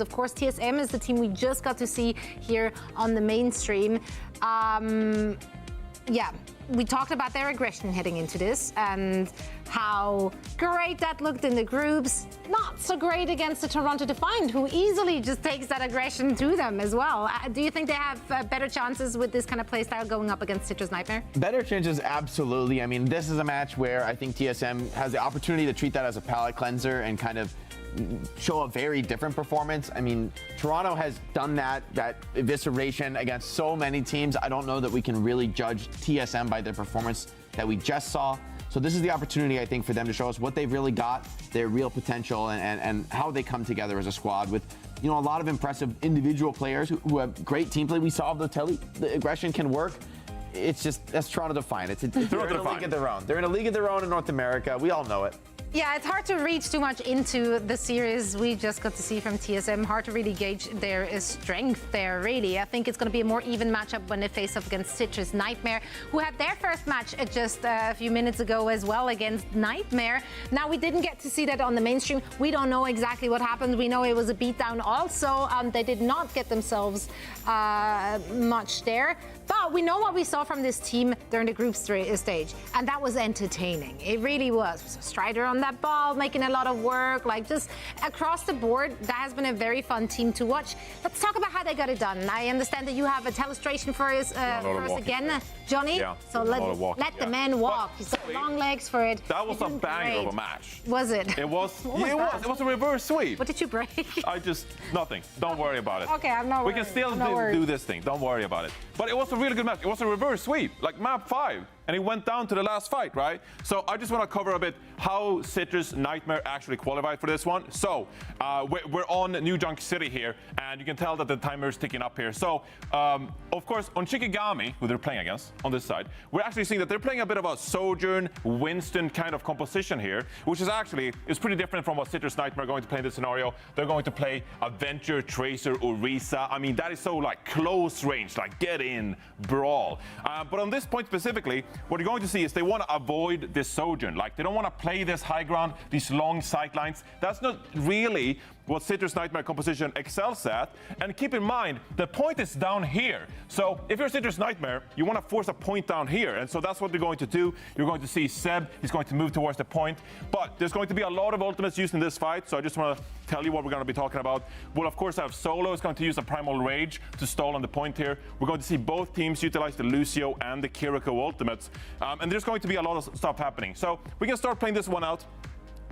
Of course, TSM is the team we just got to see here on the mainstream. Yeah, we talked about their aggression heading into this and how great that looked in the groups. Not so great against the Toronto Defiant, who easily just takes that aggression to them as well. Do you think they have better chances with this kind of playstyle going up against Citrus Nightmare? Better chances, absolutely. I mean, this is a match where I think TSM has the opportunity to treat that as a palate cleanser and kind of show a very different performance. I mean, Toronto has done that evisceration against so many teams. I don't know that we can really judge TSM by their performance that we just saw. So this is the opportunity, I think, for them to show us what they've really got, their real potential, and how they come together as a squad with, you know, a lot of impressive individual players who have great team play. We saw the aggression can work. It's just, that's Toronto Defiant. They're in a league of their own. They're in a league of their own in North America. We all know it. Yeah, it's hard to read too much into the series we just got to see from TSM. Hard to really gauge their strength there, really. I think it's going to be a more even matchup when they face up against Citrus Nightmare, who had their first match just a few minutes ago as well against Nightmare. Now, we didn't get to see that on the mainstream. We don't know exactly what happened. We know it was a beatdown also. They did not get themselves much there. But we know what we saw from this team during the group stage, and that was entertaining. It really was. Strider on that ball, making a lot of work, like just across the board. That has been a very fun team to watch. Let's talk about how they got it done. I understand that you have a illustration for us again, Johnny. Yeah, so let the man walk. He's got long legs for it. That was a banger of a match. Was it? It was. It was a reverse sweep. What did you break? Nothing. Don't worry about it. Okay, I'm not worried. We can still do this thing. Don't worry about it. But it was a really good match. It was a reverse sweep, like map 5. And he went down to the last fight, right? So I just want to cover a bit how Citrus Nightmare actually qualified for this one. So we're on New Junk City here, and you can tell that the timer is ticking up here. So, of course, on Shikigami, who they're playing against on this side, we're actually seeing that they're playing a bit of a Sojourn, Winston kind of composition here, which is pretty different from what Citrus Nightmare are going to play in this scenario. They're going to play Adventure, Tracer, Orisa. I mean, that is so like close range, like get in, brawl. But on this point specifically, what you're going to see is they want to avoid this Sojourn. Like, they don't want to play this high ground, these long sight lines. That's not really what Citrus Nightmare composition excels at. And keep in mind, the point is down here. So if you're Citrus Nightmare, you want to force a point down here. And so that's what they're going to do. You're going to see Seb, he's going to move towards the point. But there's going to be a lot of ultimates used in this fight. So I just want to tell you what we're going to be talking about. We'll, of course, have Solo is going to use a Primal Rage to stall on the point here. We're going to see both teams utilize the Lucio and the Kiriko ultimates. And there's going to be a lot of stuff happening. So we can start playing this one out.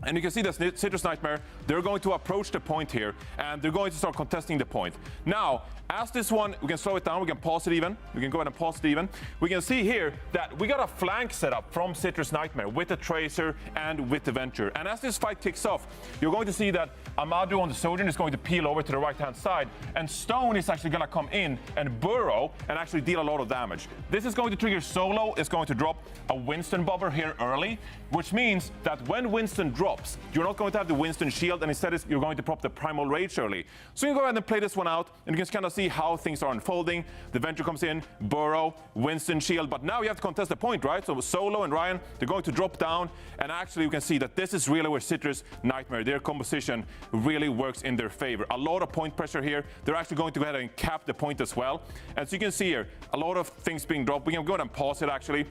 And you can see that Citrus Nightmare, they're going to approach the point here, and they're going to start contesting the point. Now, as this one, we can slow it down, we can pause it even. We can go ahead and pause it even. We can see here that we got a flank set up from Citrus Nightmare with the Tracer and with the Venture. And as this fight kicks off, you're going to see that Amadou on the Sojourn is going to peel over to the right-hand side, and Stone is actually going to come in and burrow and actually deal a lot of damage. This is going to trigger Solo, is going to drop a Winston bobber here early, which means that when Winston drops, you're not going to have the Winston shield, and instead you're going to prop the Primal Rage early. So you can go ahead and play this one out, and you can kind of see how things are unfolding. The Venture comes in, burrow, Winston shield, but now you have to contest the point, right? So Solo and Ryan, they're going to drop down, and actually you can see that this is really where Citrus Nightmare, their composition really works in their favor. A lot of point pressure here. They're actually going to go ahead and cap the point as well. And so you can see here, a lot of things being dropped. We can go ahead and pause it actually.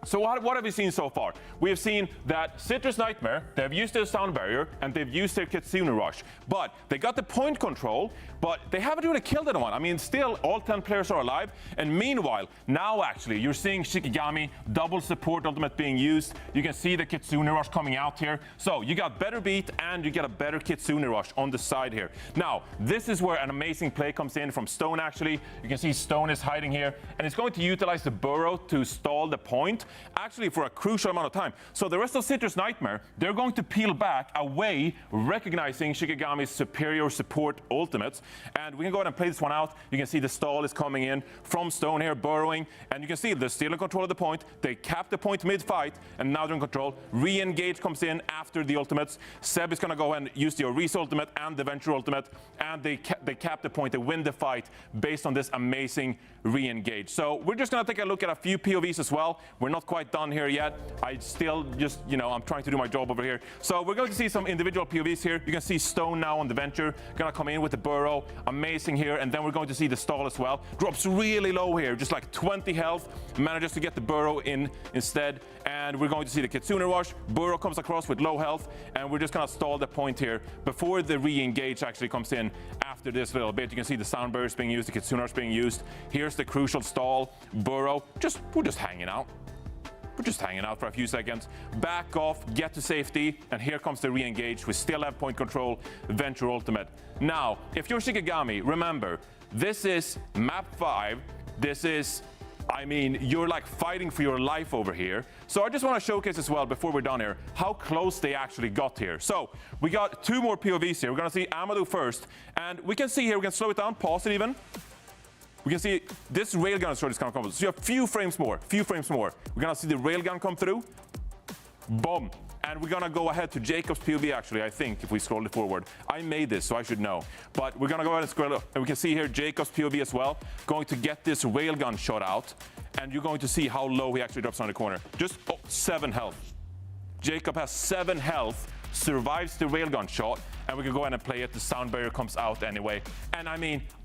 So what have we seen so far? We have seen that Citrus Nightmare, they've used their sound barrier and they've used their Kitsune Rush. But they got the point control, but they haven't really killed anyone. I mean, still, all 10 players are alive. And meanwhile, now actually, you're seeing Shikigami, double support ultimate being used. You can see the Kitsune Rush coming out here. So you got better beat and you get a better Kitsune Rush on the side here. Now, this is where an amazing play comes in from Stone, actually. You can see Stone is hiding here, and it's going to utilize the burrow to stall the point, actually for a crucial amount of time. So the rest of Citrus Nightmare, they're going to peel back away, recognizing Shikigami's superior support ultimates. And we can go ahead and play this one out. You can see the stall is coming in from Stone here, burrowing. And you can see they're still in control of the point. They cap the point mid-fight, and now they're in control. Re-engage comes in after the ultimates. Seb is going to go ahead and use the Orisa ultimate and the Venture ultimate. And they cap the point. They win the fight based on this amazing re-engage. So we're just going to take a look at a few POVs as well. We're not quite done here yet. I still just, I'm trying to do my job over here. So we're going to see some individual POVs here. You can see Stone now on the Venture, gonna come in with the Burrow. Amazing here. And then we're going to see the stall as well. Drops really low here, just like 20 health. Manages to get the Burrow in instead. And we're going to see the Kitsune Rush. Burrow comes across with low health. And we're just gonna stall the point here before the re-engage actually comes in after this little bit. You can see the Sound Burst being used, the Kitsune Rush being used. Here's the crucial stall. Burrow, we're just hanging out. We're just hanging out for a few seconds. Back off, get to safety, and here comes the re-engage. We still have point control, Venture Ultimate. Now, if you're Shikigami, remember, this is map 5. This is, you're like fighting for your life over here. So I just want to showcase as well, before we're done here, how close they actually got here. So we got 2 more POVs here. We're going to see Amadou first. And we can see here, we can slow it down, pause it even. We can see this railgun shot is going to come. So you have a few frames more. We're going to see the railgun come through. Boom. And we're going to go ahead to Jacob's POV, actually, I think, if we scroll it forward. I made this, so I should know. But we're going to go ahead and scroll up. And we can see here Jacob's POV as well. Going to get this railgun shot out. And you're going to see how low he actually drops on the corner. Just 7 health. Jacob has 7 health. Survives the railgun shot, and we can go ahead and play it. The sound barrier comes out anyway. And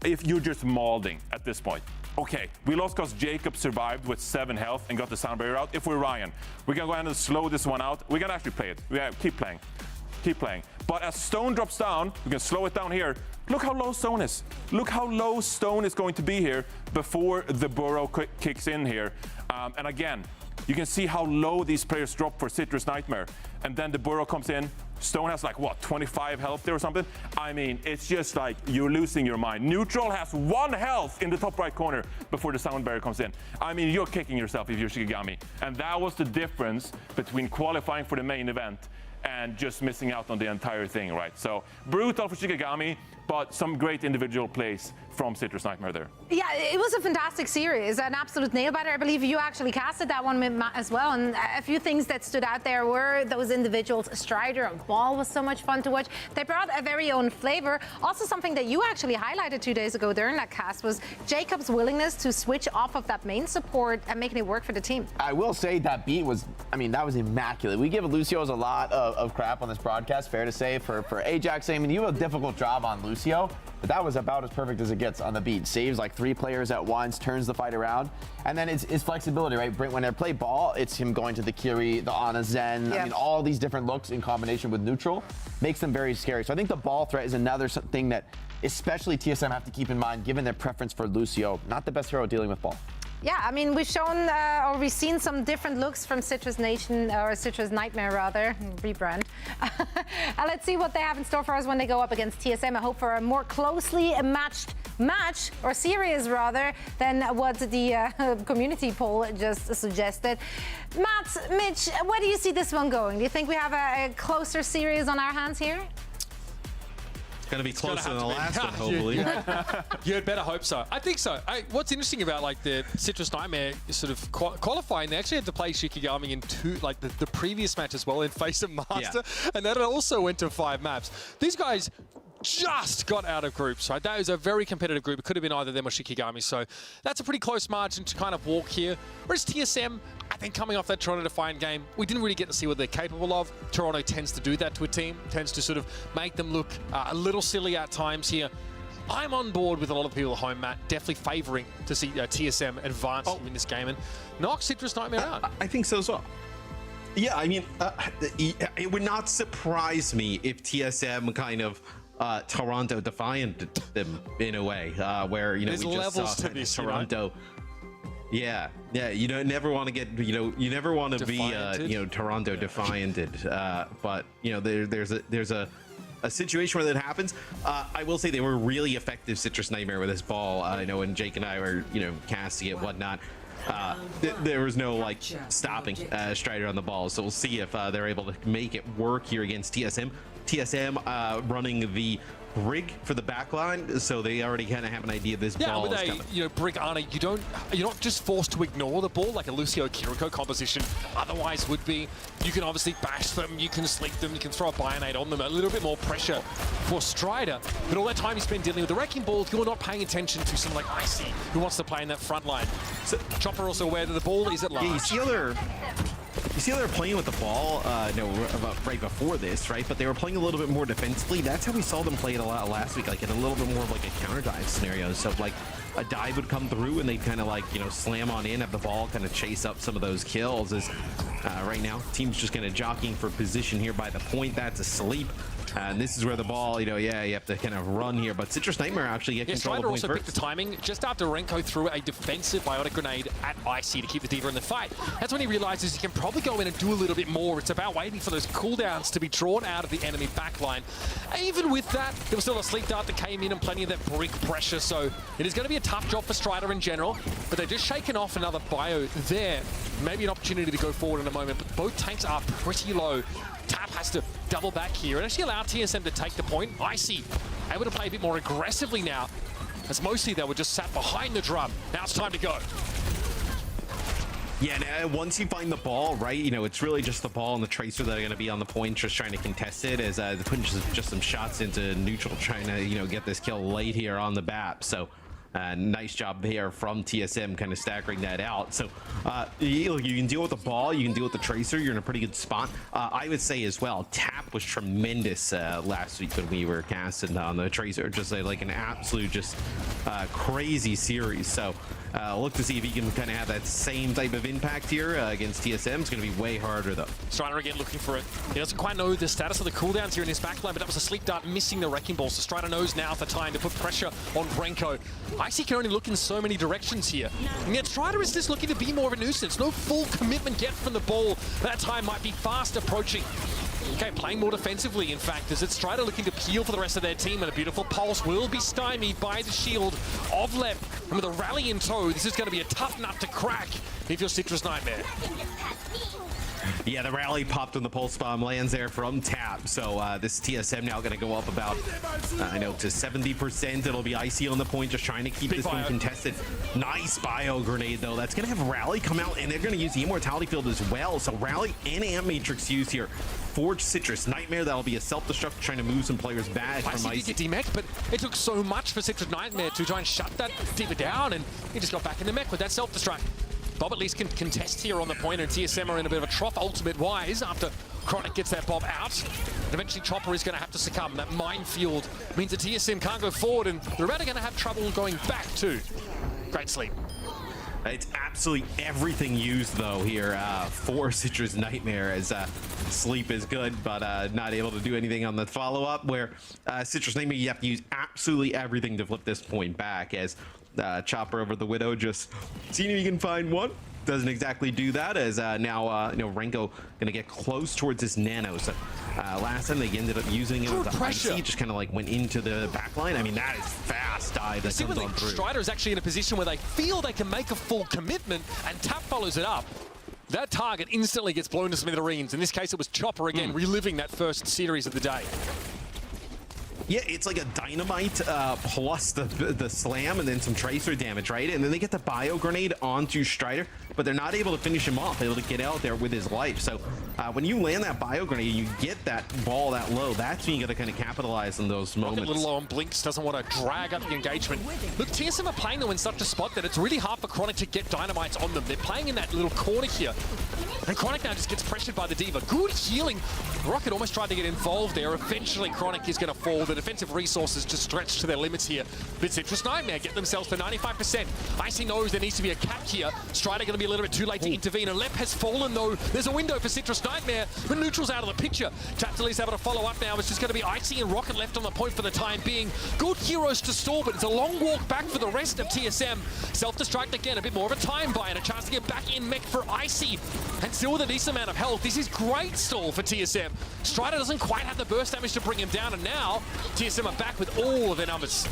if you're just mauling at this point. Okay, we lost because Jacob survived with 7 health and got the sound barrier out. If we're Ryan, we're gonna go ahead and slow this one out. We're gonna actually play it. Yeah, keep playing. But as Stone drops down, we can slow it down here. Look how low Stone is. Look how low Stone is going to be here before the Burrow kicks in here. And again, you can see how low these players drop for Citrus Nightmare. And then the Burrow comes in. Stone has 25 health there or something? It's just like you're losing your mind. Neutral has 1 health in the top right corner before the sound barrier comes in. You're kicking yourself if you're Shikigami. And that was the difference between qualifying for the main event and just missing out on the entire thing, right? So brutal for Shikigami, but some great individual plays from Citrus Nightmare there. Yeah, it was a fantastic series, an absolute nail-biter. I believe you actually casted that one as well, and a few things that stood out there were those individuals. Strider and Ball was so much fun to watch. They brought a very own flavor. Also, something that you actually highlighted 2 days ago during that cast was Jacob's willingness to switch off of that main support and making it work for the team. I will say that beat was, that was immaculate. We give Lucio's a lot of crap on this broadcast, fair to say, for Ajax. You have a difficult job on Lucio, but that was about as perfect as it gets on the beat. Saves 3 players at once, turns the fight around, and then it's flexibility, right? When they play Ball, it's him going to the Kiri, the Ana Zen. Yeah. All these different looks in combination with neutral makes them very scary. So I think the Ball threat is another thing that especially TSM have to keep in mind, given their preference for Lucio. Not the best hero dealing with Ball. Yeah, we've shown or we've seen some different looks from Citrus Nation, or Citrus Nightmare rather, rebrand. Let's see what they have in store for us when they go up against TSM. I hope for a more closely matched match, or series rather, than what the community poll just suggested. Matt, Mitch, where do you see this one going? Do you think we have a closer series on our hands here? It's going to be closer than the last one, hopefully. You'd better hope so. I think so. What's interesting about the Citrus Nightmare sort of qualifying, they actually had to play Shikigami in the previous match as well in Face of Master, and that also went to 5 maps. These guys just got out of groups, right? That was a very competitive group. It could have been either them or Shikigami, so that's a pretty close margin to kind of walk here. Whereas TSM, I think coming off that Toronto Defiant game, we didn't really get to see what they're capable of. Toronto tends to do that to a team, tends to sort of make them look a little silly at times here. I'm on board with a lot of people at home, Matt, definitely favouring to see TSM advance in this game and knock Citrus Nightmare out. I think so as well. Yeah, it would not surprise me if TSM kind of Toronto Defiant them in a way, where we just levels saw to this, Toronto. Yeah, you never want to get, you never want to be, Toronto Defianted. But there's a situation where that happens. I will say they were really effective, Citrus Nightmare, with this Ball. I know when Jake and I were, casting it, whatnot. There was no stopping Strider on the Ball, so we'll see if they're able to make it work here against TSM. TSM running the Brig for the backline, so they already kind of have an idea of this Ball is coming. Brig Ana, you're not just forced to ignore the Ball like a Lucio Kiriko composition otherwise would be. You can obviously bash them, you can sleep them, you can throw a Bionade on them, a little bit more pressure for Strider. But all that time you spend dealing with the Wrecking Ball, you're not paying attention to someone like Icy, who wants to play in that front line. So, Chopper also aware that the ball is at large. yeah, you see how they're playing with the ball, right before this, right? But they were playing a little bit more defensively. That's how we saw them play it a lot last week, like in a little bit more of like a counter dive scenario. So like a dive would come through and they'd kind of like, slam on in, have the ball kind of chase up some of those kills. As right now, team's just kind of jockeying for position here by the point. That's asleep. And this is where the ball, you have to kind of run here. But Citrus Nightmare actually get control of the point also first. picked the timing just after Renko threw a defensive biotic grenade at Icy to keep the D.Va in the fight. That's when he realizes he can probably go in and do a little bit more. It's about waiting for those cooldowns to be drawn out of the enemy backline. Even with that, there was still a sleep dart that came in and plenty of that brick pressure. So it is going to be a tough job for Strider in general. But they're just shaking off another bio there. Maybe an opportunity to go forward in a moment. But both tanks are pretty low. Tap has to double back here and actually allow TSM to take the point. Icy able to play a bit more aggressively now, as mostly they were just sat behind the drum. Now it's time to go. Yeah, and once you find the ball, right, it's really just the ball and the Tracer that are going to be on the point, just trying to contest it, as they're putting just some shots into neutral, trying to, get this kill late here on the BAP. So nice job there from TSM, kind of staggering that out. So you can deal with the ball, you can deal with the Tracer, you're in a pretty good spot. I would say as well, Tap was tremendous last week when we were casting on the Tracer, just like an absolute crazy series. So look to see if he can kind of have that same type of impact here against TSM. It's going to be way harder though. Strider again looking for it. He doesn't quite know the status of the cooldowns here in his backline, but that was a sleep dart missing the Wrecking Ball. So Strider knows now the time to put pressure on Renko. Icy can only look in so many directions here. And yet Strider is just looking to be more of a nuisance. No full commitment yet from the ball. That time might be fast approaching. Okay, playing more defensively, in fact, as it's Strider looking to peel for the rest of their team, and a beautiful pulse will be stymied by the shield of Lep. And with a rally in tow, this is going to be a tough nut to crack if you're Citrus Nightmare. Yeah, the rally popped when the pulse bomb lands there from Tap. So this TSM now going to go up about, to 70%. It'll be Icy on the point, just trying to keep this one contested. Nice bio grenade, though. That's going to have Rally come out, and they're going to use the Immortality Field as well. So Rally and Amp Matrix used here. Forge Citrus Nightmare, that'll be a self-destruct, trying to move some players back from Icy. Icy did get demech, but it took so much for Citrus Nightmare to try and shut that D.Va down, and he just got back in the mech with that self-destruct. Bob at least can contest here on the point, and TSM are in a bit of a trough ultimate-wise after Chronic gets that Bob out. And eventually Chopper is going to have to succumb. That minefield means that TSM can't go forward, and they're about going to have trouble going back too. Great sleep. It's absolutely everything used, though, here for Citrus Nightmare, as sleep is good, but not able to do anything on the follow-up, where Citrus Nightmare, you have to use absolutely everything to flip this point back, as Chopper over the Widow just seeing if you can find one. Doesn't exactly do that, as now Renko gonna get close towards this Nano. So last time they ended up using it with the Icy, just kind of like went into the backline. I mean, that is fast dive that comes on through. Strider is actually in a position where they feel they can make a full commitment, and Tap follows it up. That target instantly gets blown to smithereens. In this case, it was Chopper again, reliving that first series of the day. Yeah, it's like a dynamite plus the slam and then some Tracer damage, right? And then they get the bio grenade onto Strider, but they're not able to finish him off, able to get out there with his life. So when you land that bio grenade, you get that ball that low, that's when you got to kind of capitalize on those moments. A little low on Blinks, doesn't want to drag up the engagement. Look, TSM are playing though in such a spot that it's really hard for Chronic to get dynamites on them. They're playing in that little corner here. And Chronic now just gets pressured by the D.Va. Good healing. Rocket almost tried to get involved there. Eventually, Chronic is going to fall. The defensive resources just stretch to their limits here. But Citrus Nightmare get themselves to 95%. Icy knows there needs to be a cap here. Strider going to be a little bit too late to intervene. And Lep has fallen, though. There's a window for Citrus Nightmare. But Neutral's out of the picture. Tap at least able to follow up now. It's just going to be Icy and Rocket left on the point for the time being. Good heroes to stall, but it's a long walk back for the rest of TSM. Self-destruct again, a bit more of a time buy and a chance to get back in mech for Icy. And still with a decent amount of health. This is great stall for TSM. Strider doesn't quite have the burst damage to bring him down, and now TSM are back with all of their numbers.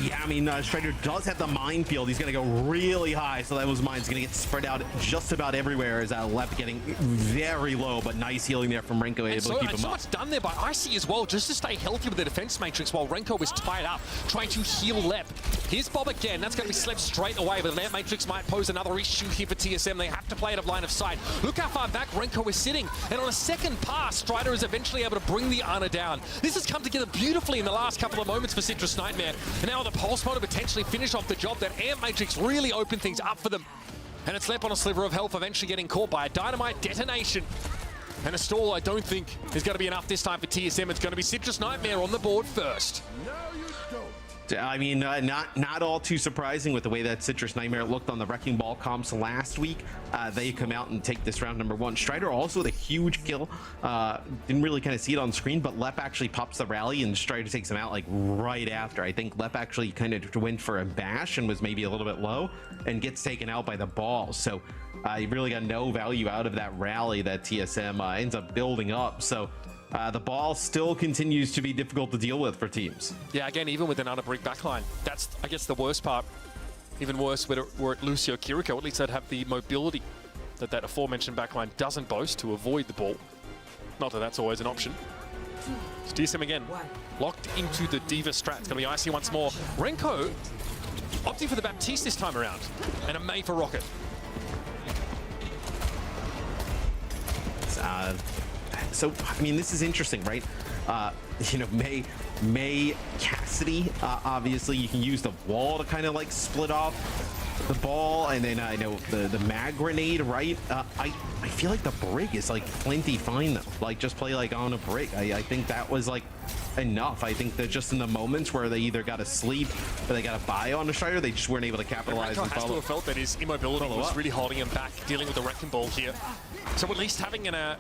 Yeah, I mean, Strider does have the minefield. He's going to go really high, so those mines going to get spread out just about everywhere. As Lep getting very low, but nice healing there from Renko, able to keep him up. Much done there by Icy as well, just to stay healthy with the defense matrix while Renko was tied up, trying to heal Lep. Here's Bob again. That's going to be slept straight away, but the Lamp Matrix might pose another issue here for TSM. They have to play it of line of sight. Look how far back Renko is sitting. And on a second pass, Strider is eventually able to bring the Ana down. This has come together beautifully in the last couple of moments for Citrus Nightmare. And now the Pulse Mode to potentially finish off the job. That Amp Matrix really opened things up for them. And it's left on a sliver of health, eventually getting caught by a Dynamite detonation. And a stall, I don't think, is going to be enough this time for TSM. It's going to be Citrus Nightmare on the board first. I mean, not all too surprising with the way that Citrus Nightmare looked on the Wrecking Ball comps last week. They come out and take this round number 1. Strider also with a huge kill. Didn't really kind of see it on screen, but Lep actually pops the rally and Strider takes him out like right after. I think Lep actually kind of went for a bash and was maybe a little bit low and gets taken out by the ball. So he really got no value out of that rally that TSM ends up building up. So the ball still continues to be difficult to deal with for teams. Yeah, again, even with an under-brick backline, that's, I guess, the worst part. Even worse were it Lucio Kiriko, at least they'd have the mobility that that aforementioned backline doesn't boast to avoid the ball. Not that that's always an option. It's TSM again, locked into the Diva strat. It's going to be icy once more. Renko opting for the Baptiste this time around, and a May for Rocket. So, I mean, this is interesting, right? You know, May, Cassidy, obviously you can use the wall to kind of like split off the ball, and then I know the mag grenade, right? I feel like the brig is like plenty fine though. Like just play like on a brig. I think that was like enough. I think that just in the moments where they either got to sleep or they got to buy on a Strider, they just weren't able to capitalize. And has to have felt that his immobility was really holding him back, dealing with the Wrecking Ball here. So at least having an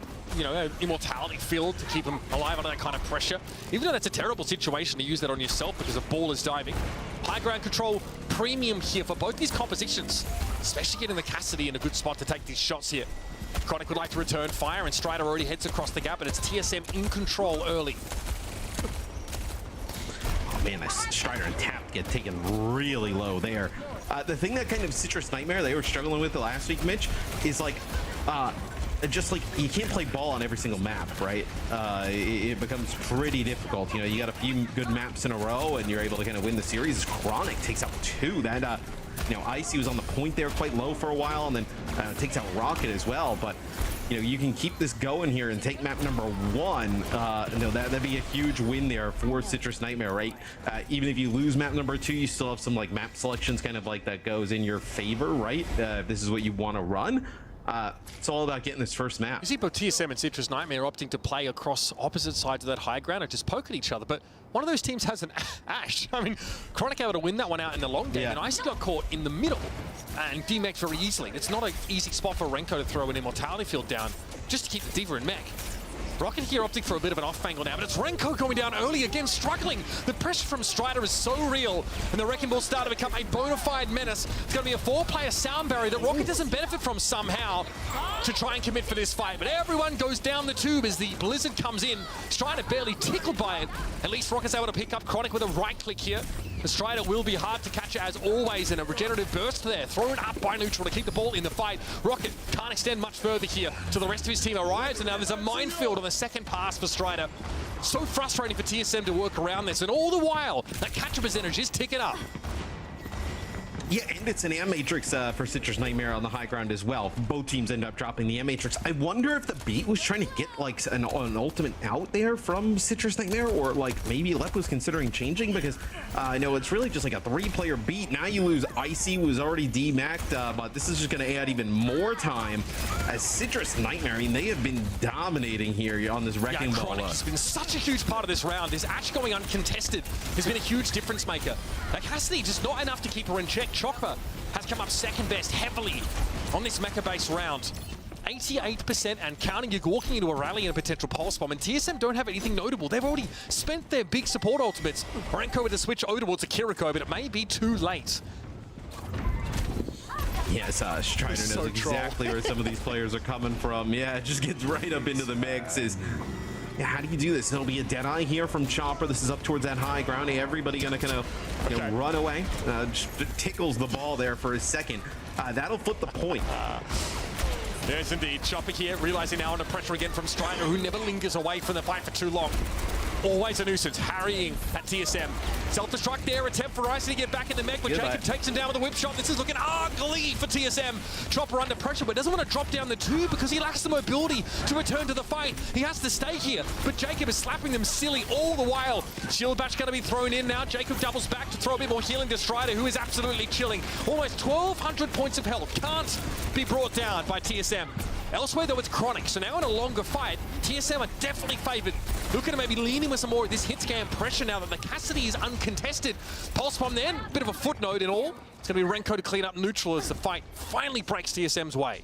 immortality field to keep him alive under that kind of pressure, even though that's a terrible situation to use that on yourself because a ball is diving. High ground control premium here for both these compositions, especially getting the Cassidy in a good spot to take these shots here. Chronic would like to return fire, and Strider already heads across the gap, but it's TSM in control early. Oh man, that Strider and Tap get taken really low there. The thing that kind of Citrus Nightmare they were struggling with the last week, Mitch, is like, just like you can't play ball on every single map, right? It becomes pretty difficult. You know, you got a few good maps in a row and you're able to kind of win the series. Chronic takes out 2. That you know, Icy was on the point there quite low for a while, and then takes out Rocket as well. But you know, you can keep this going here and take map number 1. You know, that'd be a huge win there for Citrus Nightmare, right? Even if you lose map number 2, you still have some like map selections kind of like that goes in your favor, right? If this is what you want to run. It's all about getting this first map. You see both TSM and Citrus Nightmare opting to play across opposite sides of that high ground and just poke at each other, but one of those teams has an Ashe. I mean, Chronic able to win that one out in the long game, and Icy got caught in the middle and demeched very easily. It's not an easy spot for Renko to throw an immortality field down just to keep the Diva in mech. Rocket here opting for a bit of an off-angle now, but it's Renko going down early again, struggling. The pressure from Strider is so real, and the Wrecking Ball start to become a bona fide menace. It's going to be a 4-player sound barrier that Rocket doesn't benefit from somehow to try and commit for this fight. But everyone goes down the tube as the Blizzard comes in. Strider barely tickled by it. At least Rocket's able to pick up Chronic with a right click here. The Strider will be hard to catch as always, and a regenerative burst there. Thrown up by Neutral to keep the ball in the fight. Rocket can't extend much further here till the rest of his team arrives, and now there's a minefield on the second pass for Strider. So frustrating for TSM to work around this, and all the while, that catch percentage is ticking up. Yeah, and it's an Amp Matrix for Citrus Nightmare on the high ground as well. Both teams end up dropping the Amp Matrix. I wonder if the beat was trying to get like an ultimate out there from Citrus Nightmare, or like maybe Lep was considering changing, because I know it's really just like a 3-player beat. Now you lose Icy, who was already D-maxed, but this is just going to add even more time as Citrus Nightmare. I mean, they have been dominating here on this Wrecking Ball. Chronic has been such a huge part of this round. This Ashe going uncontested has been a huge difference maker. Like Cassidy, just not enough to keep her in check. Chopper has come up second best heavily on this mecha-based round. 88% and counting. You're walking into a rally and a potential pulse bomb, and TSM don't have anything notable. They've already spent their big support ultimates. Renko with a switch over towards a Kiriko, but it may be too late. Yes, Strider knows exactly where some of these players are coming from. Yeah, it just gets right up into the mix. Yeah, how do you do this? It'll be a Deadeye here from Chopper. This is up towards that high ground. Everybody gonna kind of run away. Just tickles the ball there for a second. That'll flip the point. Yes, indeed. Chopper here, realizing now under pressure again from Strider, who never lingers away from the fight for too long. always a nuisance, harrying at TSM. Self-destruct there, attempt for Icy to get back in the mech, but Jacob takes him down with a whip shot. This is looking ugly for TSM. Chopper under pressure, but doesn't want to drop down the two because he lacks the mobility to return to the fight. He has to stay here, but Jacob is slapping them silly all the while. Shield Bash going to be thrown in now. Jacob doubles back to throw a bit more healing to Strider, who is absolutely chilling. Almost 1,200 points of health. Can't be brought down by TSM. Elsewhere, though, it's Chronic, so now in a longer fight, TSM are definitely favoured. Looking to maybe lean in with some more of this hit scan pressure now that the Cassidy is uncontested. Pulse Bomb then, bit of a footnote in all. It's going to be Renko to clean up neutral as the fight finally breaks TSM's way.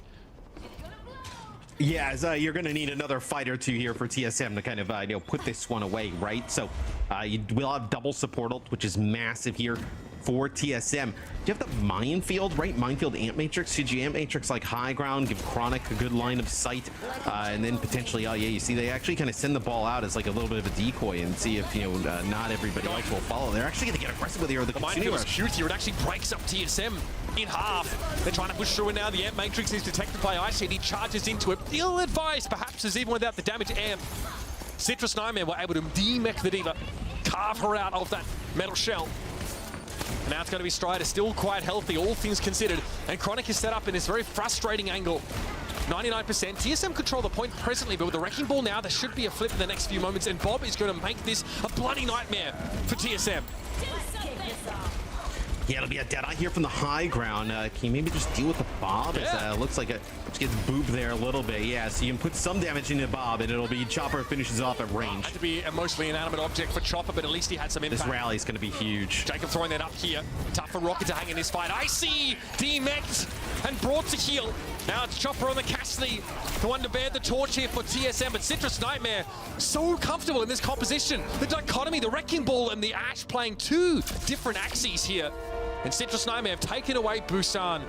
Yeah, as, you're going to need another fight or two here for TSM to kind of put this one away, right? So you will have double support ult, which is massive here for TSM. Do you have the Minefield, right? Minefield Ant Matrix. Could you Ant Matrix like high ground, give Chronic a good line of sight, and then potentially, oh yeah, you see they actually kind of send the ball out as like a little bit of a decoy and see if, not everybody else will follow. They're actually going to get aggressive with here. The Minefield is huge here. It actually breaks up TSM in half. They're trying to push through and now the Ant Matrix is detected by Icy and he charges into it. Ill-advised, perhaps, as even without the damage Amp. Citrus Nightmare were able to de-mech the Diva, carve her out of that metal shell. Now it's going to be Strider, still quite healthy, all things considered. And Chronic is set up in this very frustrating angle. 99%. TSM control the point presently, but with the Wrecking Ball now, there should be a flip in the next few moments. And Bob is going to make this a bloody nightmare for TSM. Yeah, it'll be a Deadeye here from the high ground. Can you maybe just deal with the Bob? Yeah. It looks like it gets booped there a little bit. Yeah, so you can put some damage into Bob, and it'll be Chopper finishes off at range. Had to be a mostly inanimate object for Chopper, but at least he had some impact. This rally's going to be huge. Jacob throwing that up here. Tough for Rocket to hang in this fight. Icy demeched and brought to heal. Now it's Chopper on the Cassidy, the one to bear the torch here for TSM, but Citrus Nightmare so comfortable in this composition. The dichotomy, the Wrecking Ball and the Ash playing two different axes here. And Citrus Nightmare have taken away Busan.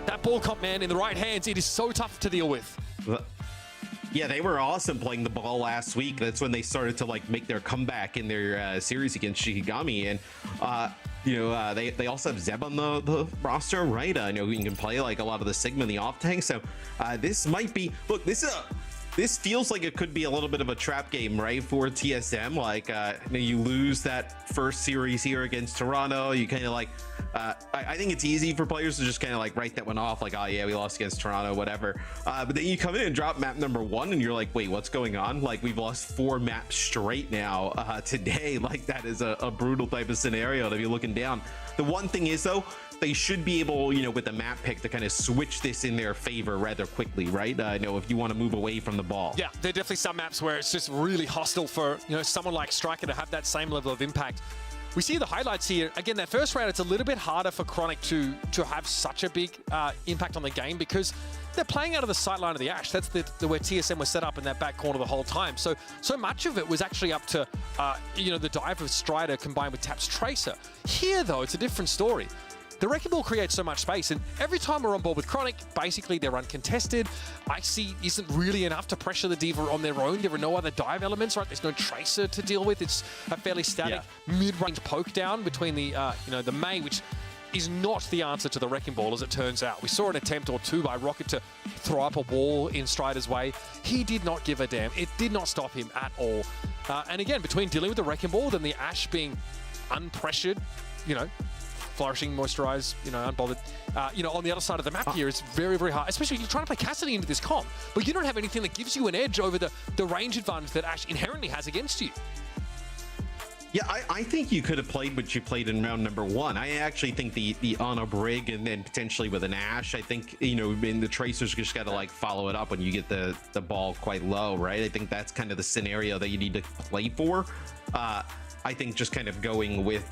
That ball comp, man, in the right hands, it is so tough to deal with. Yeah, they were awesome playing the ball last week. That's when they started to make their comeback in their series against Shikigami. And they also have Zeb on the roster, right? I know he can play like a lot of the Sigma in the off tank. So this might be, look, this feels like it could be a little bit of a trap game, right, for TSM. You lose that first series here against Toronto. You kind of I think it's easy for players to just kind of write that one off, oh yeah, we lost against Toronto, whatever. But then you come in and drop map number 1 and you're like, wait, what's going on? We've lost 4 maps straight now today. That is a brutal type of scenario to be looking down. The one thing is, though, they should be able, with the map pick to kind of switch this in their favor rather quickly, right? If you want to move away from the ball. Yeah, there are definitely some maps where it's just really hostile for, someone like Striker to have that same level of impact. We see the highlights here. Again, that first round, it's a little bit harder for Chronic to have such a big impact on the game because they're playing out of the sight line of the Ash. That's the where TSM was set up in that back corner the whole time. So much of it was actually up to, the dive of Strider combined with Tap's Tracer. Here, though, it's a different story. The Wrecking Ball creates so much space, and every time we're on board with Chronic, basically they're uncontested. Icy isn't really enough to pressure the Diva on their own. There are no other dive elements, right? There's no Tracer to deal with. It's a fairly static mid-range poke down between the, the Mei, which is not the answer to the Wrecking Ball, as it turns out. We saw an attempt or two by Rocket to throw up a wall in Strider's way. He did not give a damn. It did not stop him at all. And again, between dealing with the Wrecking Ball and the Ash being unpressured, flourishing, moisturized, unbothered. On the other side of the map here, it's very, very hard, especially if you're trying to play Cassidy into this comp, but you don't have anything that gives you an edge over the range advantage that Ash inherently has against you. Yeah, I think you could have played what you played in round number 1. I actually think the on a Brig and then potentially with an Ash, I think, and the Tracers just got to follow it up when you get the ball quite low, right? I think that's kind of the scenario that you need to play for. I think just kind of going with,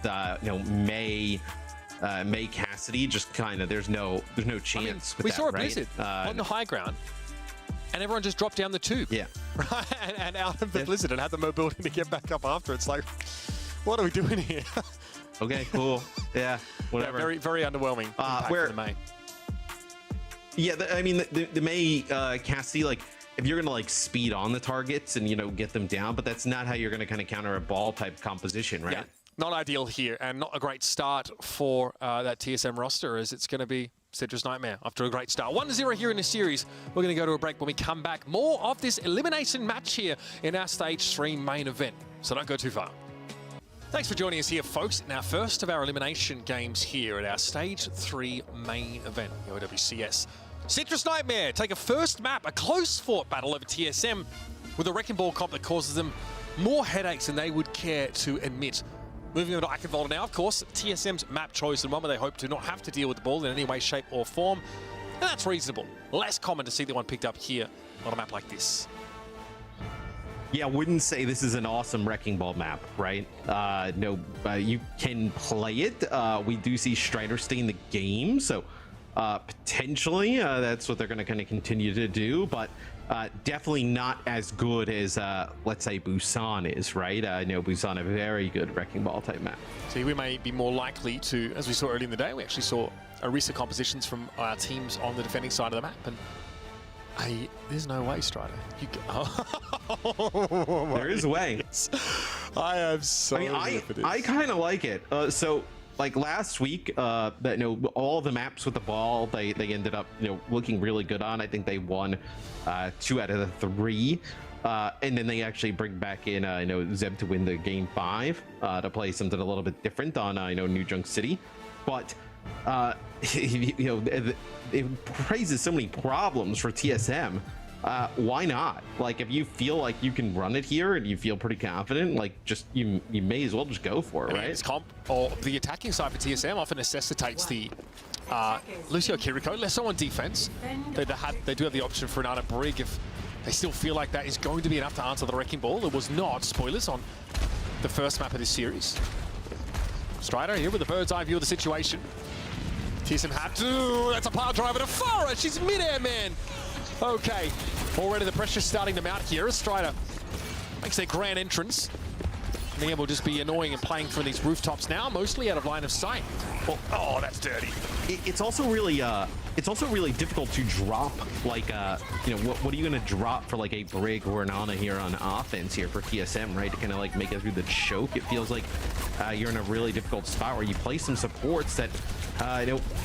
Mei Cassidy, just kind of there's no chance. We saw a Blizzard on the high ground, and everyone just dropped down the tube. Yeah, right, and out of the Blizzard, and had the mobility to get back up after. It's like, what are we doing here? Okay, cool. Yeah, whatever. Yeah, very, very underwhelming. For the Mei. Yeah, the Mei Cassidy, if you're gonna speed on the targets and get them down, but that's not how you're gonna kind of counter a ball type composition, right? Yeah. Not ideal here, and not a great start for that TSM roster, as it's going to be Citrus Nightmare after a great start. 1-0 here in the series. We're going to go to a break. When we come back, more of this elimination match here in our Stage 3 main event. So don't go too far. Thanks for joining us here, folks, in our first of our elimination games here at our Stage 3 main event, the OWCS. Citrus Nightmare take a first map, a close-fought battle over TSM with a Wrecking Ball comp that causes them more headaches than they would care to admit. Moving on to Eichenwalde now, of course, TSM's map choice and one where they hope to not have to deal with the ball in any way, shape or form. And that's reasonable. Less common to see the one picked up here on a map like this. Yeah, I wouldn't say this is an awesome Wrecking Ball map, right? No, you can play it. We do see Strider stay in the game, so potentially that's what they're going to kind of continue to do, but definitely not as good as, let's say, Busan is, right? I know Busan a very good Wrecking Ball type map. So we may be more likely to, as we saw earlier in the day, we actually saw Arisa compositions from our teams on the defending side of the map, and there's no way, Strider. There is a way. I am so. I kind of like it. So, like last week, all the maps with the ball, they ended up looking really good on. I think they won 2 out of the 3, and then they actually bring back in Zeb to win the game 5 to play something a little bit different on New Junk City, but. It raises so many problems for TSM. Why not? Like, if you feel like you can run it here and you feel pretty confident, like, just you may as well just go for it, right? This comp, or the attacking side for TSM often necessitates the Lucio Kiriko, less so on defense. They do have the option for an Ana Brig if they still feel like that is going to be enough to answer the Wrecking Ball. It was not. Spoilers on the first map of this series. Strider here with a bird's eye view of the situation. TSM had to. That's a power driver to Farah. She's mid-air, man. Okay. Already the pressure's starting to mount here as Strider makes their grand entrance. Being able to just be annoying and playing from these rooftops now, mostly out of line of sight. Oh, that's dirty. It's also really difficult to drop, like, what are you going to drop for, like, a Brig or an Ana here on offense here for TSM, right? To kind of, like, make it through the choke. It feels like you're in a really difficult spot where you play some supports that,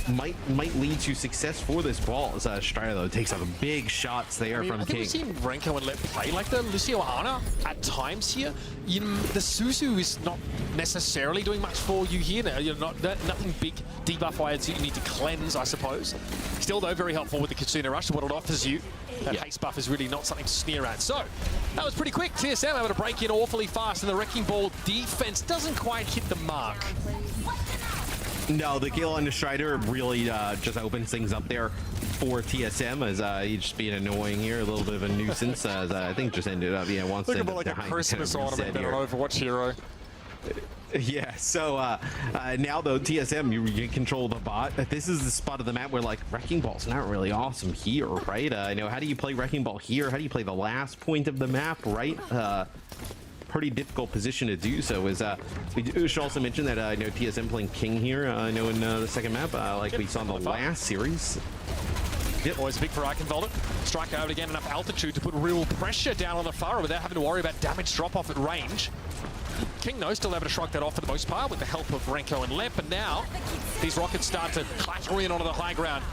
might lead to success for this ball. As Strider, though, takes some big shots there from King. We've seen Renko and Lep play like the Lucio Ana at times here. The Suzu is not necessarily doing much for you here. Nothing big debuff-wise you need to cleanse, I suppose. Still, though, very helpful with the Kitsune Rush. What it offers you, that haste buff is really not something to sneer at. So, that was pretty quick. TSM able to break in awfully fast, and the Wrecking Ball defense doesn't quite hit the mark. No, the kill on the Strider really just opens things up there for TSM as he's just being annoying here, a little bit of a nuisance as I think just ended up, wants to end up like a Christmas ornament on an Overwatch hero. Yeah, so now though TSM, you control the bot. This is the spot of the map where like Wrecking Ball's not really awesome here, right? How do you play Wrecking Ball here? How do you play the last point of the map, right? Pretty difficult position to do so. Is we should also mention that TSM playing King here. In the second map, like we saw in the last series. Yep. Always big for Eichenwalde. Strike out again, enough altitude to put real pressure down on the Farah without having to worry about damage drop off at range. King, though, still able to shrug that off for the most part with the help of Renko and Lep, and now these rockets start to clatter in onto the high ground.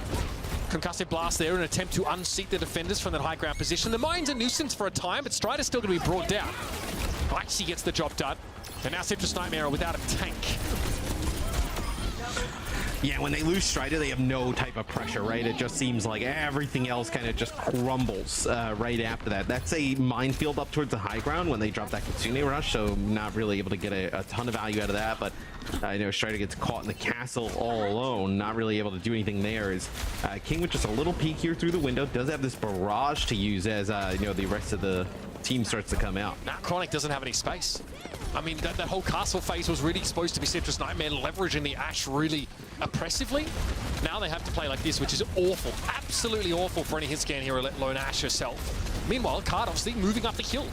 Concussive blast there in an attempt to unseat the defenders from that high ground position. The mine's a nuisance for a time, but Strider's still going to be brought down. Icy gets the job done, and now Citrus Nightmare are without a tank. Yeah, when they lose Strider, they have no type of pressure, right? It just seems like everything else kind of just crumbles right after that. That's a minefield up towards the high ground when they drop that Kitsune Rush, so not really able to get a ton of value out of that, but Strider gets caught in the castle all alone, not really able to do anything there. Is King with just a little peek here through the window, does have this barrage to use as the rest of the team starts to come out. Now Chronic doesn't have any space. I mean, that whole castle phase was really supposed to be Citrus Nightmare leveraging the Ashe really oppressively. Now they have to play like this, which is awful. Absolutely awful for any hit scan hero, let alone Ashe herself. Meanwhile, Card obviously moving up the hill.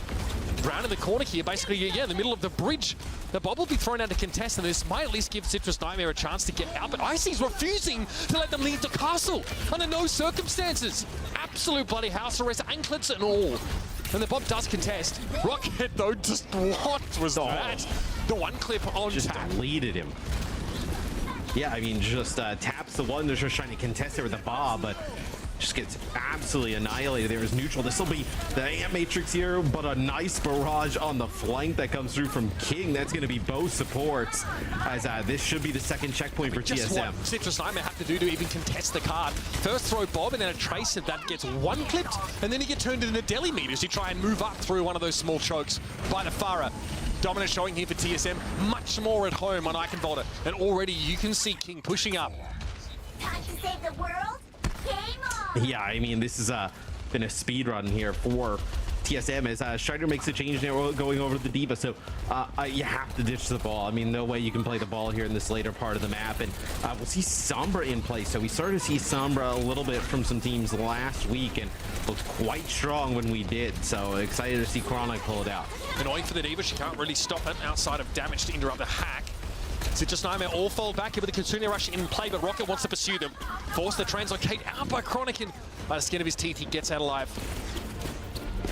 Round in the corner here, basically, in the middle of the bridge. The bomb will be thrown out to contest, and this might at least give Citrus Nightmare a chance to get out, but Icy's refusing to let them leave the castle under no circumstances. Absolute bloody house arrest, anklets and all. And the bomb does contest. Rocket, though, just what was that? The one clip on just tap. deleted him. Yeah, I mean, just taps the one. They're just trying to contest it with the Bob, but just gets absolutely annihilated. There is neutral. This will be the Ant Matrix here, but a nice barrage on the flank that comes through from King. That's going to be both supports, as this should be the second checkpoint for just TSM. What Citrus Nightmare have to do to even contest the card. First throw Bob and then a Tracer that gets one clipped, and then you get turned into deli meat as you try and move up through one of those small chokes by the Farah. Dominant showing here for TSM, much more at home on Eichenwalder, and already you can see King pushing up. Time to save the world? Game on! Yeah, I mean, this has been a speed run here for TSM as Strider makes a change now going over to the Diva, so you have to ditch the ball. I mean, no way you can play the ball here in this later part of the map, and we'll see Sombra in play. So we started to see Sombra a little bit from some teams last week and looked quite strong when we did, so excited to see Chronic pull it out. Annoying for the Diva, she can't really stop it outside of damage to interrupt the hack. Citrus Nightmare all fall back here with the Kitsune Rush in play, but Rocket wants to pursue them. Force the translocate out by Chronic, and by the skin of his teeth, he gets out alive.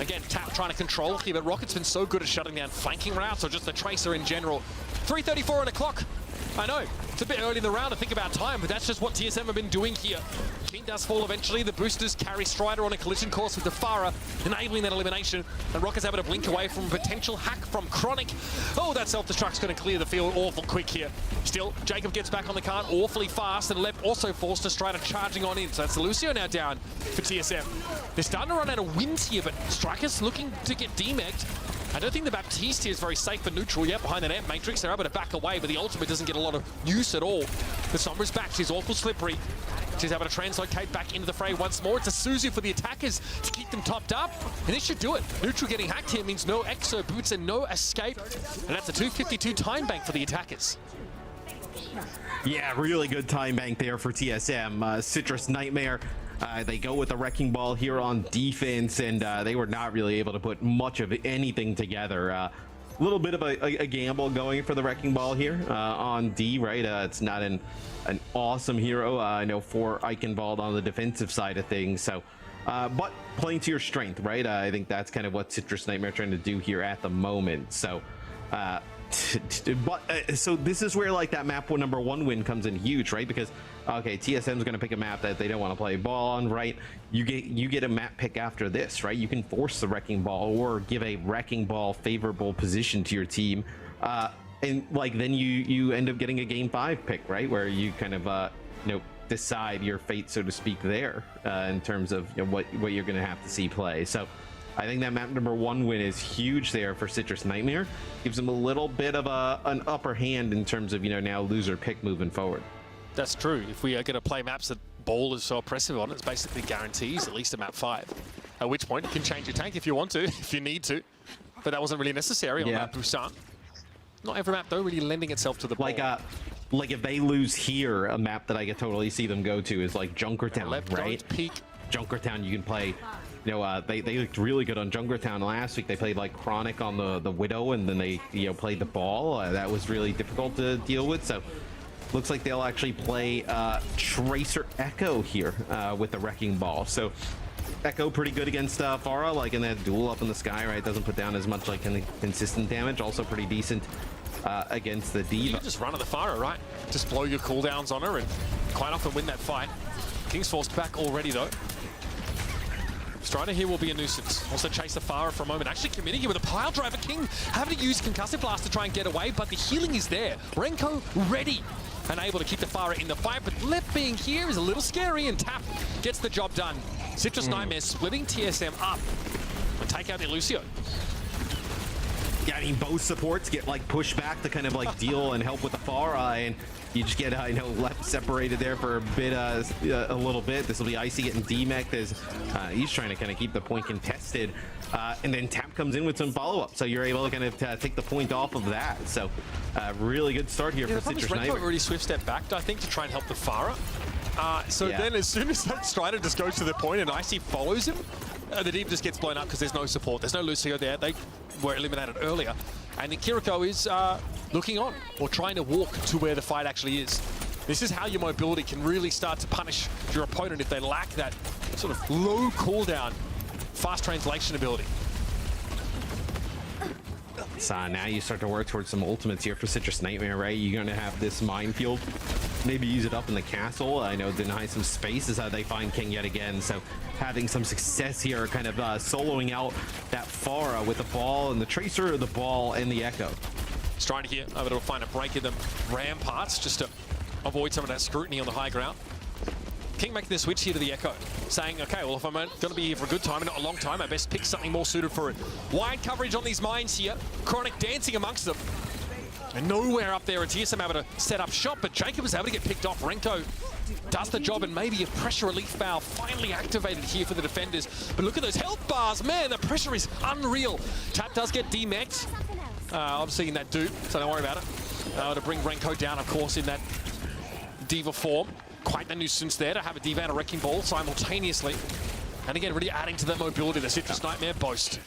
Again, Tap trying to control here, but Rocket's been so good at shutting down flanking routes or just the Tracer in general. 3:34 on the clock. I know, it's a bit early in the round to think about time, but that's just what TSM have been doing here. King does fall eventually. The boosters carry Strider on a collision course with the Farah, enabling that elimination. And Rocket's able to blink away from a potential hack from Chronic. Oh, that self-destruct's going to clear the field awful quick here. Still, Jacob gets back on the card awfully fast, and Lep also forced to Strider charging on in. So that's Lucio now down for TSM. They're starting to run out of wins here, but Strikers looking to get demegged. I don't think the Baptiste here is very safe for neutral yet behind that Ant Matrix. They're able to back away, but the ultimate doesn't get a lot of use at all. The Sombra's back. She's awful slippery. She's able to translocate back into the fray once more. It's a Suzu for the attackers to keep them topped up, and this should do it. Neutral getting hacked here means no exo boots and no escape, and that's a 252 time bank for the attackers. Yeah, really good time bank there for TSM. Citrus Nightmare, they go with the Wrecking Ball here on defense, and they were not really able to put much of anything together. A little bit of a gamble going for the Wrecking Ball here on D, right? It's not an awesome hero, I know, for Eichenwalder on the defensive side of things. So, but playing to your strength, right? I think that's kind of what Citrus Nightmare trying to do here at the moment. So, so this is where like that map number 1 win comes in huge, right? Because okay, TSM is going to pick a map that they don't want to play ball on, right? You get a map pick after this, right? You can force the Wrecking Ball or give a Wrecking Ball favorable position to your team, and like then you end up getting a game 5 pick, right? Where you kind of decide your fate, so to speak, there in terms of what you're going to have to see play. So I think that map number 1 win is huge there for Citrus Nightmare. Gives them a little bit of an upper hand in terms of, now loser pick moving forward. That's true. If we are going to play maps that Ball is so oppressive on, it's basically guarantees at least a map 5. At which point you can change your tank if you want to, if you need to. But that wasn't really necessary on map Busan. Not every map, though, really lending itself to the ball. Like if they lose here, a map that I could totally see them go to is like Junkertown, right? Peak. Junkertown, you can play. They looked really good on Junkertown last week. They played like Chronic on the Widow, and then they played the Ball. That was really difficult to deal with. So looks like they'll actually play Tracer Echo here with the Wrecking Ball. So Echo pretty good against Farah, like in that duel up in the sky, right? Doesn't put down as much like consistent damage. Also pretty decent against the Diva. You can just run at the Farah, right? Just blow your cooldowns on her and quite often win that fight. King's forced back already though. Strider here will be a nuisance. Also chase the Farah for a moment. Actually committing here with a pile driver. King having to use Concussive Blast to try and get away, but the healing is there. Renko ready and able to keep the Farah in the fight, but Lep being here is a little scary, and Tap gets the job done. Citrus Nightmare splitting TSM up and take out the Lucio. Yeah, I mean, both supports get like pushed back to kind of like deal and help with the Farah, and you just get, left separated there for a bit, a little bit. This will be Icy getting DMEC. He's trying to kind of keep the point contested, and then Tap comes in with some follow-up, so you're able to kind of take the point off of that. So, really good start here for Citrus Nightmare. Already swift step back, I think, to try and help the Farah. Then as soon as that Strider just goes to the point and Icy follows him, the Diva just gets blown up because there's no support. There's no Lucio there. They were eliminated earlier. And then Kiriko is looking on or trying to walk to where the fight actually is. This is how your mobility can really start to punish your opponent if they lack that sort of low cooldown, fast translation ability. So now you start to work towards some ultimates here for Citrus Nightmare, right? You're going to have this minefield. Maybe use it up in the castle. I know deny some space is how they find King yet again. So having some success here, kind of soloing out that Pharah with the ball and the Tracer, the ball, and the Echo. He's trying to here, able to find a break in the ramparts just to avoid some of that scrutiny on the high ground. King making the switch here to the Echo, saying, okay, well, if I'm going to be here for a good time and not a long time, I best pick something more suited for it. Wide coverage on these mines here. Chronic dancing amongst them. And nowhere up there, and TSM able to set up shop, but Jacob is able to get picked off. Renko does the job, and maybe a pressure relief valve finally activated here for the defenders. But look at those health bars. Man, the pressure is unreal. Tap does get demexed. Obviously in that dupe, so don't worry about it. To bring Renko down, of course, in that Diva form. Quite the nuisance there to have a Diva and a Wrecking Ball simultaneously. And again, really adding to that mobility the Citrus Nightmare boast.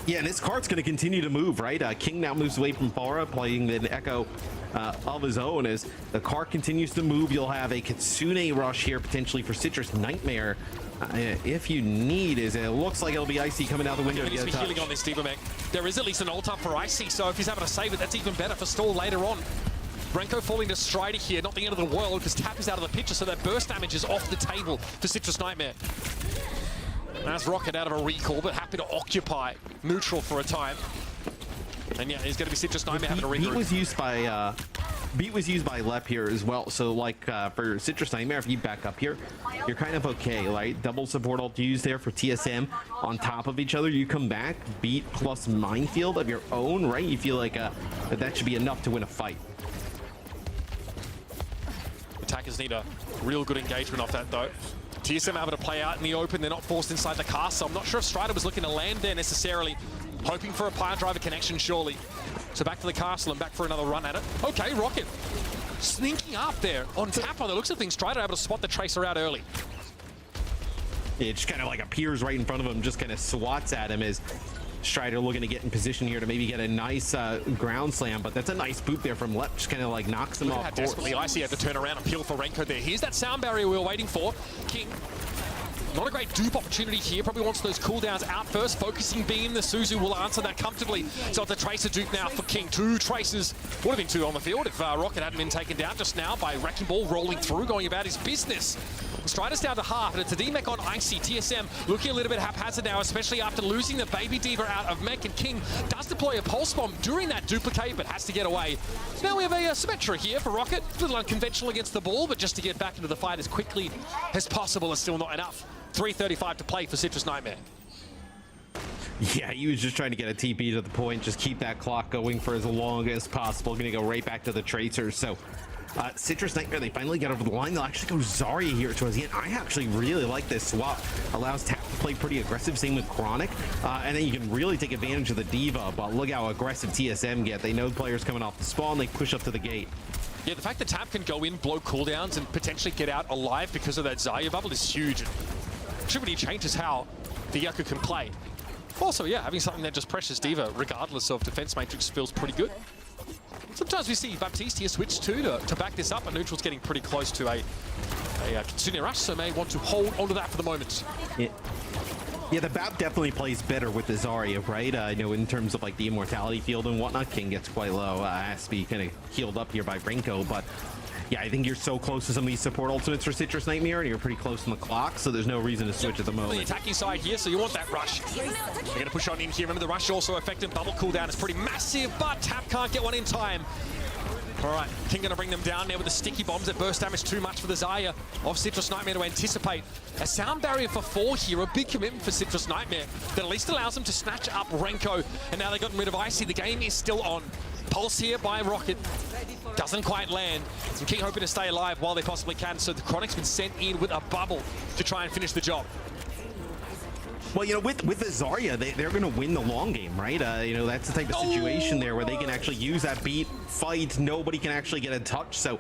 Yeah, and his card's going to continue to move, right? King now moves away from Pharah, playing an Echo of his own. As the card continues to move, you'll have a Kitsune rush here potentially for Citrus Nightmare. If you need, it looks like it'll be Icy coming out the window to get a touch. Healing on this Diva mech. There is at least an ult up for Icy, so if he's able to save it, that's even better for stall later on. Renko falling to Strider here, not the end of the world, because Tap is out of the picture, so that burst damage is off the table for Citrus Nightmare. That's Rocket out of a recall, but happy to occupy neutral for a time. And yeah, he's going to be Citrus Nightmare having a regroup. Beat was used by Lep here as well, so like for Citrus Nightmare, if you back up here, you're kind of okay, right? Double support ult used there for TSM on top of each other. You come back, Beat plus Minefield of your own, right? You feel like that should be enough to win a fight. Attackers need a real good engagement off that though. TSM able to play out in the open. They're not forced inside the castle. I'm not sure if Strider was looking to land there necessarily. Hoping for a Pile Driver connection, surely. So back to the castle and back for another run at it. Okay, Rocket sneaking up there on Tap by the looks of things. Strider able to spot the Tracer out early. It just kind of like appears right in front of him, just kind of swats at him as Strider looking to get in position here to maybe get a nice ground slam, but that's a nice boot there from Lep, just kind of like knocks him off course. Desperately Icy had to turn around and peel for Renko there. Here's that sound barrier we were waiting for. King, not a great dupe opportunity here. Probably wants those cooldowns out first. Focusing beam, the Suzu will answer that comfortably. So it's a Tracer dupe now for King. Two Tracers, would have been two on the field if Rocket hadn't been taken down just now by Wrecking Ball rolling through, going about his business. Strider's down to half, and it's a D-Mech on Icy. TSM looking a little bit haphazard now, especially after losing the Baby Diva out of Mech, and King does deploy a Pulse Bomb during that duplicate, but has to get away. Now we have a Symmetra here for Rocket. A little unconventional against the ball, but just to get back into the fight as quickly as possible is still not enough. 3:35 to play for Citrus Nightmare. Yeah, he was just trying to get a TP to the point, just keep that clock going for as long as possible. Gonna go right back to the Tracers. So Citrus Nightmare, they finally get over the line. They'll actually go Zarya here towards the end. I actually really like this swap. Allows Tap to play pretty aggressive, same with Chronic. And then you can really take advantage of the Diva, but look how aggressive TSM get. They know players coming off the spawn, they push up to the gate. Yeah, the fact that Tap can go in, blow cooldowns, and potentially get out alive because of that Zarya bubble is huge. It really changes how the Yaku can play. Also, yeah, having something that just pressures Diva, regardless of defense matrix, feels pretty good. Sometimes we see Baptiste here switch to back this up, and Neutral's getting pretty close to a Kitsune Rush, so may want to hold onto that for the moment. Yeah, the Bap definitely plays better with the Zarya, right? I know in terms of like the immortality field and whatnot, King gets quite low. Has to be kind of healed up here by Renko, but yeah, I think you're so close to some of these support ultimates for Citrus Nightmare, and you're pretty close on the clock, so there's no reason to switch at the moment. The attacking side here, so you want that rush. They're going to push on in here. Remember, the rush also effective. Bubble cooldown is pretty massive, but Tap can't get one in time. All right, King going to bring them down there with the sticky bombs that burst damage too much for the Zarya of Citrus Nightmare to anticipate. A sound barrier for 4 here, a big commitment for Citrus Nightmare that at least allows them to snatch up Renko, and now they've gotten rid of Icy. The game is still on. Pulse here by Rocket. Doesn't quite land. And King hoping to stay alive while they possibly can, so the Chronic's been sent in with a bubble to try and finish the job. Well, you know, with the Zarya, they're going to win the long game, right? You know, that's the type of situation there where they can actually use that beat, fight, nobody can actually get a touch. So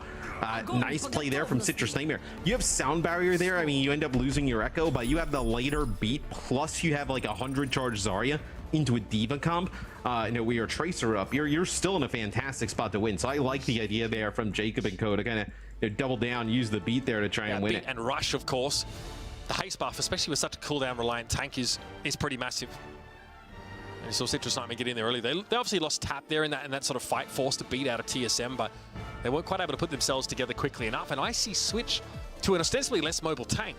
nice play there from Citrus Nightmare. You have sound barrier there. I mean, you end up losing your Echo, but you have the later beat, plus you have like 100 charge Zarya into a Diva comp. You know, we are Tracer up. You're still in a fantastic spot to win. So I like the idea there from Jacob and Co to kind of double down, use the beat there to try and win it. And rush, of course. The haste buff, especially with such a cooldown reliant tank, is pretty massive. You saw Citrus Nightmare get in there early. They obviously lost tap there in that sort of fight, forced to beat out of TSM, but they weren't quite able to put themselves together quickly enough. And I see switch to an ostensibly less mobile tank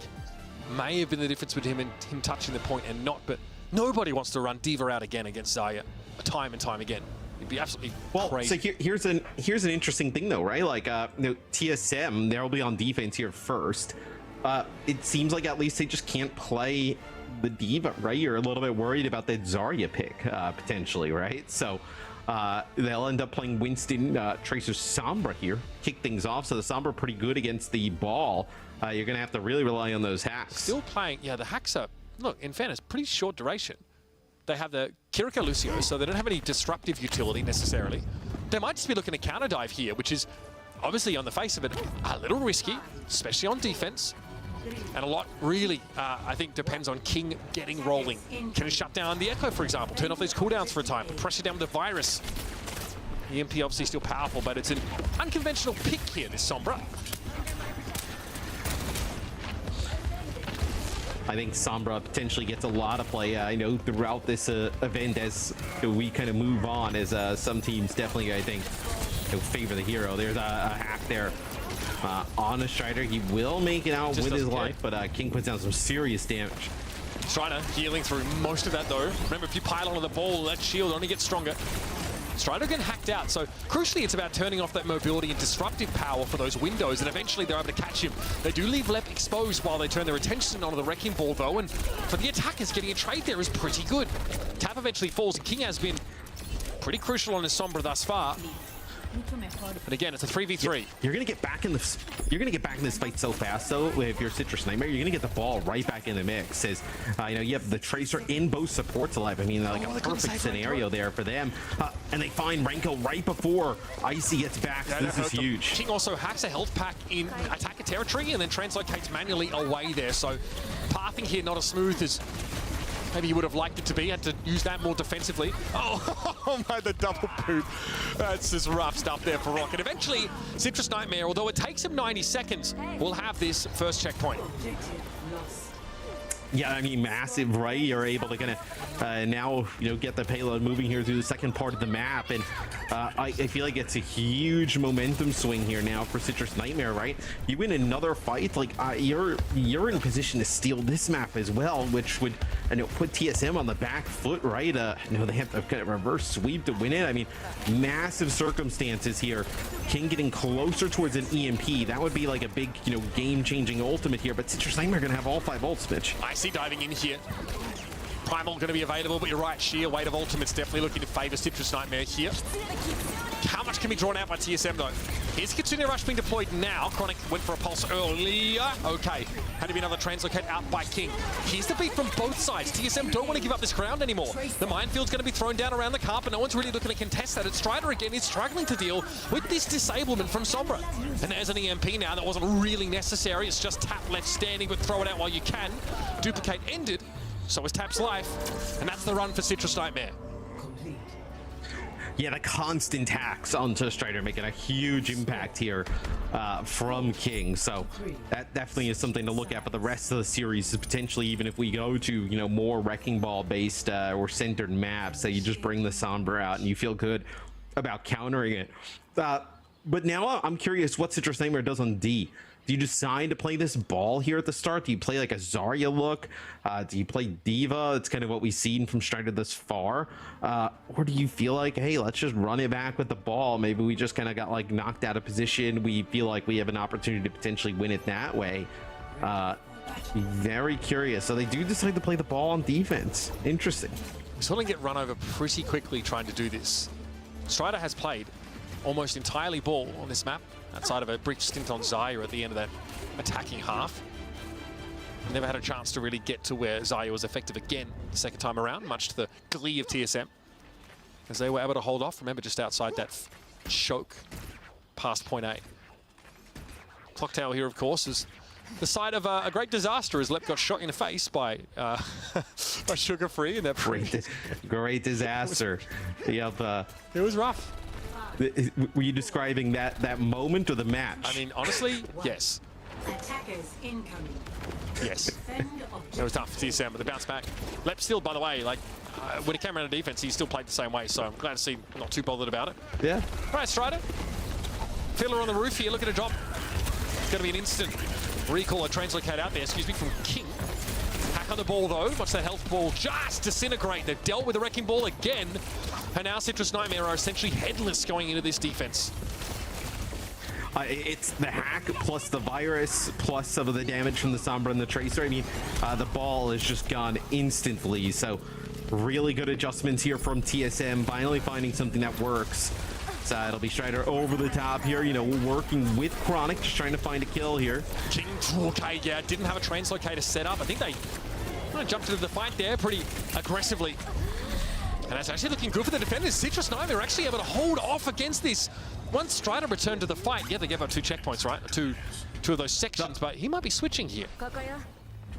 may have been the difference between him touching the point and not, but nobody wants to run D.Va out again against Xayah time and time again. It'd be absolutely crazy. So here's an interesting thing though, right? Like TSM, they'll be on defense here first. It seems like at least they just can't play the D.Va, right? You're a little bit worried about that Zarya pick potentially, right? So they'll end up playing Winston, Tracer, Sombra here, kick things off. So the Sombra pretty good against the ball. You're gonna have to really rely on those hacks. Still playing, yeah. The hacks are, look, in fairness, pretty short duration. They have the Kiriko Lucio, so they don't have any disruptive utility necessarily. They might just be looking to counter dive here, which is obviously on the face of it a little risky, especially on defense. And a lot really, I think, depends on King getting rolling. Can he shut down the Echo, for example? Turn off these cooldowns for a time, put pressure down with the Virus. EMP obviously still powerful, but it's an unconventional pick here, this Sombra. I think Sombra potentially gets a lot of play, throughout this event as we kind of move on, as some teams definitely, I think, favor the hero. There's a hack there on a Strider. He will make it out with his life, but King puts down some serious damage. Strider healing through most of that, though. Remember, if you pile on the ball, that shield only gets stronger. Strider getting hacked out, so crucially it's about turning off that mobility and disruptive power for those windows, and eventually they're able to catch him. They do leave Lep exposed while they turn their attention onto the Wrecking Ball, though, and for the attackers, getting a trade there is pretty good. Tap eventually falls, and King has been pretty crucial on his Sombra thus far. But again, it's a 3v3. You're gonna get back in this. You're gonna get back in this fight so fast, though. If you're Citrus Nightmare, you're gonna get the ball right back in the mix. As you have the Tracer in both supports alive. I mean, like a perfect scenario there for them. And they find Renko right before Icy gets back. So this is huge. King also hacks a health pack in attacker territory and then translocates manually away there. So pathing here not as smooth as maybe you would have liked it to be. Had to use that more defensively. Oh my, the double boot. That's just rough stuff there for Rocket. Eventually, Citrus Nightmare, although it takes him 90 seconds, will have this first checkpoint. Yeah, I mean, massive, right? You're able to kind of now, get the payload moving here through the second part of the map. And I feel like it's a huge momentum swing here now for Citrus Nightmare, right? You win another fight, like you're in position to steal this map as well, which would put TSM on the back foot, right? They have to kind of reverse sweep to win it. I mean, massive circumstances here. King getting closer towards an EMP. That would be like a big, game-changing ultimate here. But Citrus Nightmare going to have all 5 ults, Mitch. Icy diving in here. Primal going to be available, but you're right, sheer weight of ultimates definitely looking to favor Citrus Nightmare here. How much can be drawn out by TSM, though? Here's Kitsune Rush being deployed now. Chronic went for a pulse earlier. Okay, had to be another translocate out by King. Here's the beat from both sides. TSM don't want to give up this ground anymore. The minefield's going to be thrown down around the carpet. No one's really looking to contest that. And Strider again is struggling to deal with this disablement from Sombra. And there's an EMP now that wasn't really necessary. It's just Tap left standing, but throw it out while you can. Duplicate ended. So is Tap's life, and that's the run for Citrus Nightmare. Yeah, the constant hacks onto Strider making a huge impact here from King. So that definitely is something to look at for the rest of the series. Potentially, even if we go to more Wrecking Ball based or centered maps, that you just bring the Sombra out and you feel good about countering it. But now I'm curious what Citrus Nightmare does on D. Do you decide to play this ball here at the start? Do you play like a Zarya look? Do you play D.Va? It's kind of what we've seen from Strider thus far. Or do you feel like, hey, let's just run it back with the ball? Maybe we just kind of got like knocked out of position. We feel like we have an opportunity to potentially win it that way. Very curious. So they do decide to play the ball on defense. Interesting. We sort of get run over pretty quickly trying to do this. Strider has played almost entirely ball on this map, outside of a brief stint on Xayah at the end of that attacking half. Never had a chance to really get to where Xayah was effective again the second time around, much to the glee of TSM, as they were able to hold off. Remember, just outside that choke past point A. Clock Tower here, of course, is the site of a great disaster as Lep got shot in the face by Sugar Free in that great disaster. Yep. It was rough. Were you describing that moment or the match? I mean, honestly, yes. Attackers incoming. Yes. Defend It objective. was tough for TSM, but the bounce back. Lep still, by the way, like, when it came around to defense, he still played the same way, so I'm glad to see him not too bothered about it. Yeah. All right, Strider. Fiddler on the roof here, looking to drop. It's going to be an instant recall or translocate out there, excuse me, from King. Hack on the ball, though. Watch that health ball just disintegrate. They've dealt with the wrecking ball again, and now Citrus Nightmare are essentially headless going into this defense. It's the hack plus the virus plus some of the damage from the Sombra and the Tracer. I mean, the ball is just gone instantly. So really good adjustments here from TSM, finally finding something that works. So it'll be Strider over the top here, you know, working with Chronic, just trying to find a kill here. King, okay, yeah, didn't have a translocator set up. I think they jumped into the fight there pretty aggressively. And that's actually looking good for the defenders. Citrus Nightmare are actually able to hold off against this. Once Strider returned to the fight, yeah, they gave up 2 checkpoints, right? Two of those sections, but he might be switching here.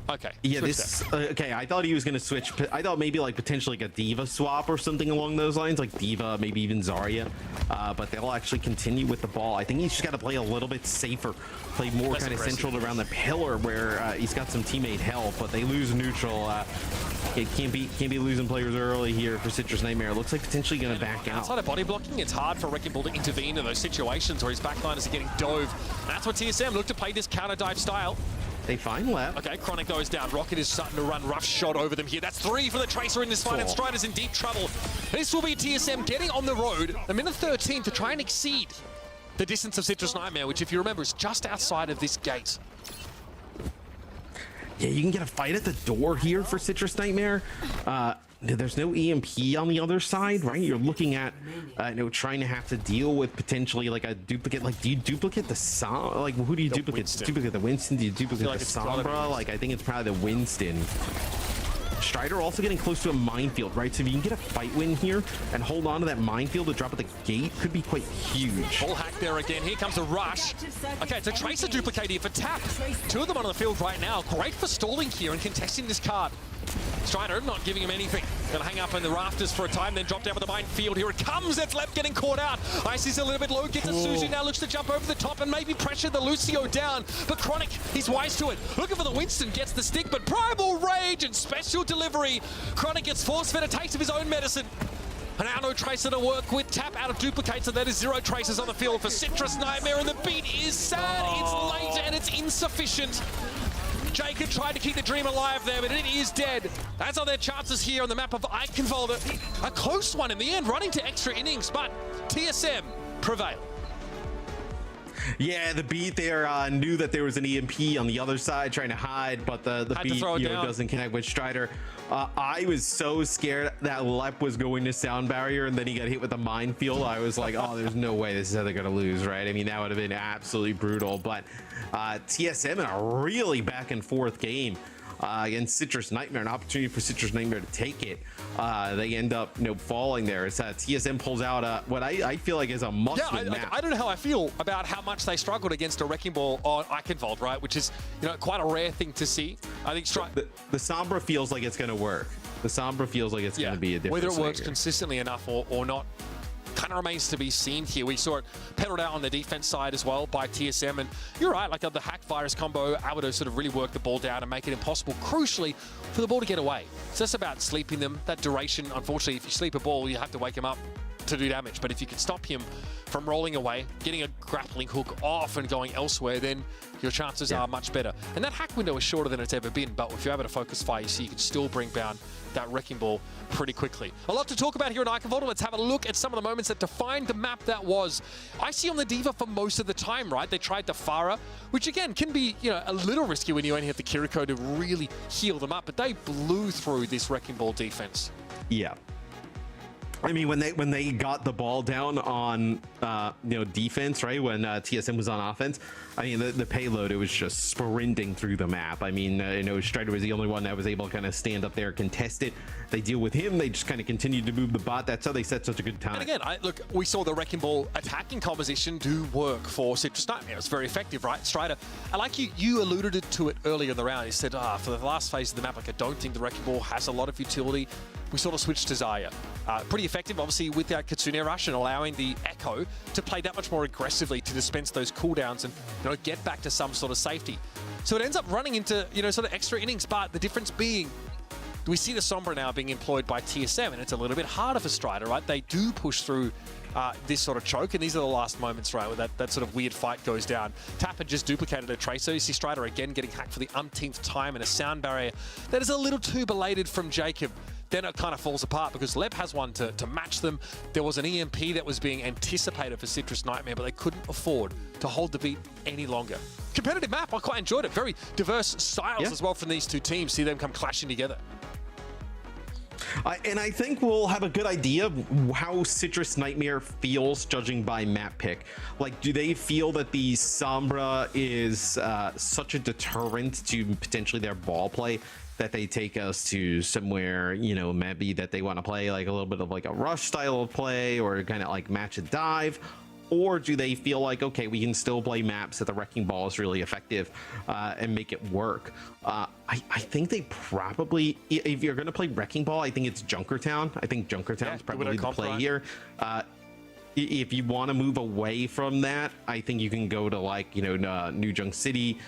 Okay. Yeah, switch this. there. Okay, I thought he was going to switch. I thought maybe like potentially like a Diva swap or something along those lines, like Diva, maybe even Zarya. But they'll actually continue with the ball. I think he's just got to play a little bit safer, play more Less kind of aggressive. central around the pillar where he's got some teammate help, but they lose neutral. It can't be losing players early here for Citrus Nightmare. It looks like potentially going to back out. Outside of body blocking, it's hard for Wrecking Ball to intervene in those situations where his backliners are getting dove. That's what TSM look to play this counter dive style. They find left. Okay, Chronic goes down. Rocket is starting to run rough shot over them here. That's 3 for the Tracer in this fight, and Strider's in deep trouble. This will be TSM getting on the road, a minute 13 to try and exceed the distance of Citrus Nightmare, which, if you remember, is just outside of this gate. Yeah, you can get a fight at the door here for Citrus Nightmare. There's no EMP on the other side, right? You're looking at, you know, trying to have to deal with potentially like a duplicate. Like, do you duplicate the Sombra? Like, who do you duplicate? Winston. Duplicate the Winston? Do you duplicate like the it's gotta be Sombra? Like, I think it's probably the Winston. Strider also getting close to a minefield, right? So if you can get a fight win here and hold on to that minefield to drop at the gate, could be quite huge. Full hack there again. Here comes a rush. Okay, it's a Tracer duplicate here for Tap. 2 of them on the field right now. Great for stalling here and contesting this card. Strider not giving him anything. Gonna hang up in the rafters for a time, then drop down with the minefield. Here it comes. That's Lep getting caught out. Icy's a little bit low. Gets a Suzu now. Looks to jump over the top and maybe pressure the Lucio down. But Chronic, he's wise to it. Looking for the Winston. Gets the stick, but Primal Rage and special delivery. Chronic gets force-fed a taste of his own medicine. And now no Tracer to work with. Tap out of duplicates, and that is 0 Tracers on the field for Citrus Nightmare. And the beat is sad. It's late and it's insufficient. Jacob tried to keep the dream alive there, but it is dead. That's all their chances here on the map of Eichenwalde. A close one in the end, running to extra innings, but TSM prevail. Yeah, the beat there knew that there was an EMP on the other side trying to hide, but the beat doesn't connect with Strider. I was so scared that Lep was going to sound barrier and then he got hit with a minefield. I was like, oh, there's no way this is how they're going to lose, right? I mean, that would have been absolutely brutal, but TSM in a really back and forth game against Citrus Nightmare, an opportunity for Citrus Nightmare to take it. They end up, you know, falling there. As TSM pulls out what I feel like is a must-win map. I don't know how I feel about how much they struggled against a Wrecking Ball on Eichenwalde, right? Which is, you know, quite a rare thing to see. I think the Sombra feels like it's going to work. The Sombra feels like it's going to be a difference. Whether it works consistently enough or not kind of remains to be seen here. We saw it pedaled out on the defense side as well by TSM, and you're right, like the hack virus combo, able to sort of really work the ball down and make it impossible, crucially, for the ball to get away. It's just about sleeping them. That duration, unfortunately, if you sleep a ball, you have to wake him up to do damage. But if you can stop him from rolling away, getting a grappling hook off and going elsewhere, then your chances are much better. And that hack window is shorter than it's ever been, but if you're able to focus fire, you can still bring down that Wrecking Ball pretty quickly. A lot to talk about here in Eichenwalde. Let's have a look at some of the moments that defined the map that was. Icy on the Diva for most of the time, right? They tried the Pharah, which again can be, you know, a little risky when you only have the Kiriko to really heal them up, but they blew through this Wrecking Ball defense. Yeah. I mean, when they got the ball down on you know, defense, right? When TSM was on offense, I mean the payload, it was just sprinting through the map. I mean, you know, Strider was the only one that was able to kind of stand up there, contest it. They deal with him. They just kind of continued to move the bot. That's how they set such a good time. And again, look, we saw the Wrecking Ball attacking composition do work for Citrus Nightmare. It's very effective, right? Strider, I like you alluded to it earlier in the round. You said, for the last phase of the map, like, I don't think the Wrecking Ball has a lot of utility. we sort of switched to Zarya. Pretty effective, obviously, with that Kitsune Rush and allowing the Echo to play that much more aggressively to dispense those cooldowns and, you know, get back to some sort of safety. So it ends up running into, you know, sort of extra innings, but the difference being, we see the Sombra now being employed by TSM, and it's a little bit harder for Strider, right? They do push through this sort of choke, and these are the last moments, right, where that sort of weird fight goes down. Tap had just duplicated a Tracer. You see Strider again getting hacked for the umpteenth time, and a sound barrier that is a little too belated from Jacob. Then it kind of falls apart because Leb has one to match them. There was an EMP that was being anticipated for Citrus Nightmare, but they couldn't afford to hold the beat any longer. Competitive map, I quite enjoyed it. Very diverse styles as well from these two teams. See them come clashing together. And I think we'll have a good idea of how Citrus Nightmare feels judging by map pick. Like, do they feel that the Sombra is such a deterrent to potentially their ball play that they take us to somewhere, you know, maybe that they want to play like a little bit of like a rush style of play or kind of like match and dive? Or do they feel like, okay, we can still play maps that the Wrecking Ball is really effective and make it work? I think they probably, if you're going to play Wrecking Ball, I think it's Junkertown. I think Junkertown is probably the play here. If you want to move away from that, I think you can go to like, you know, New Junk City.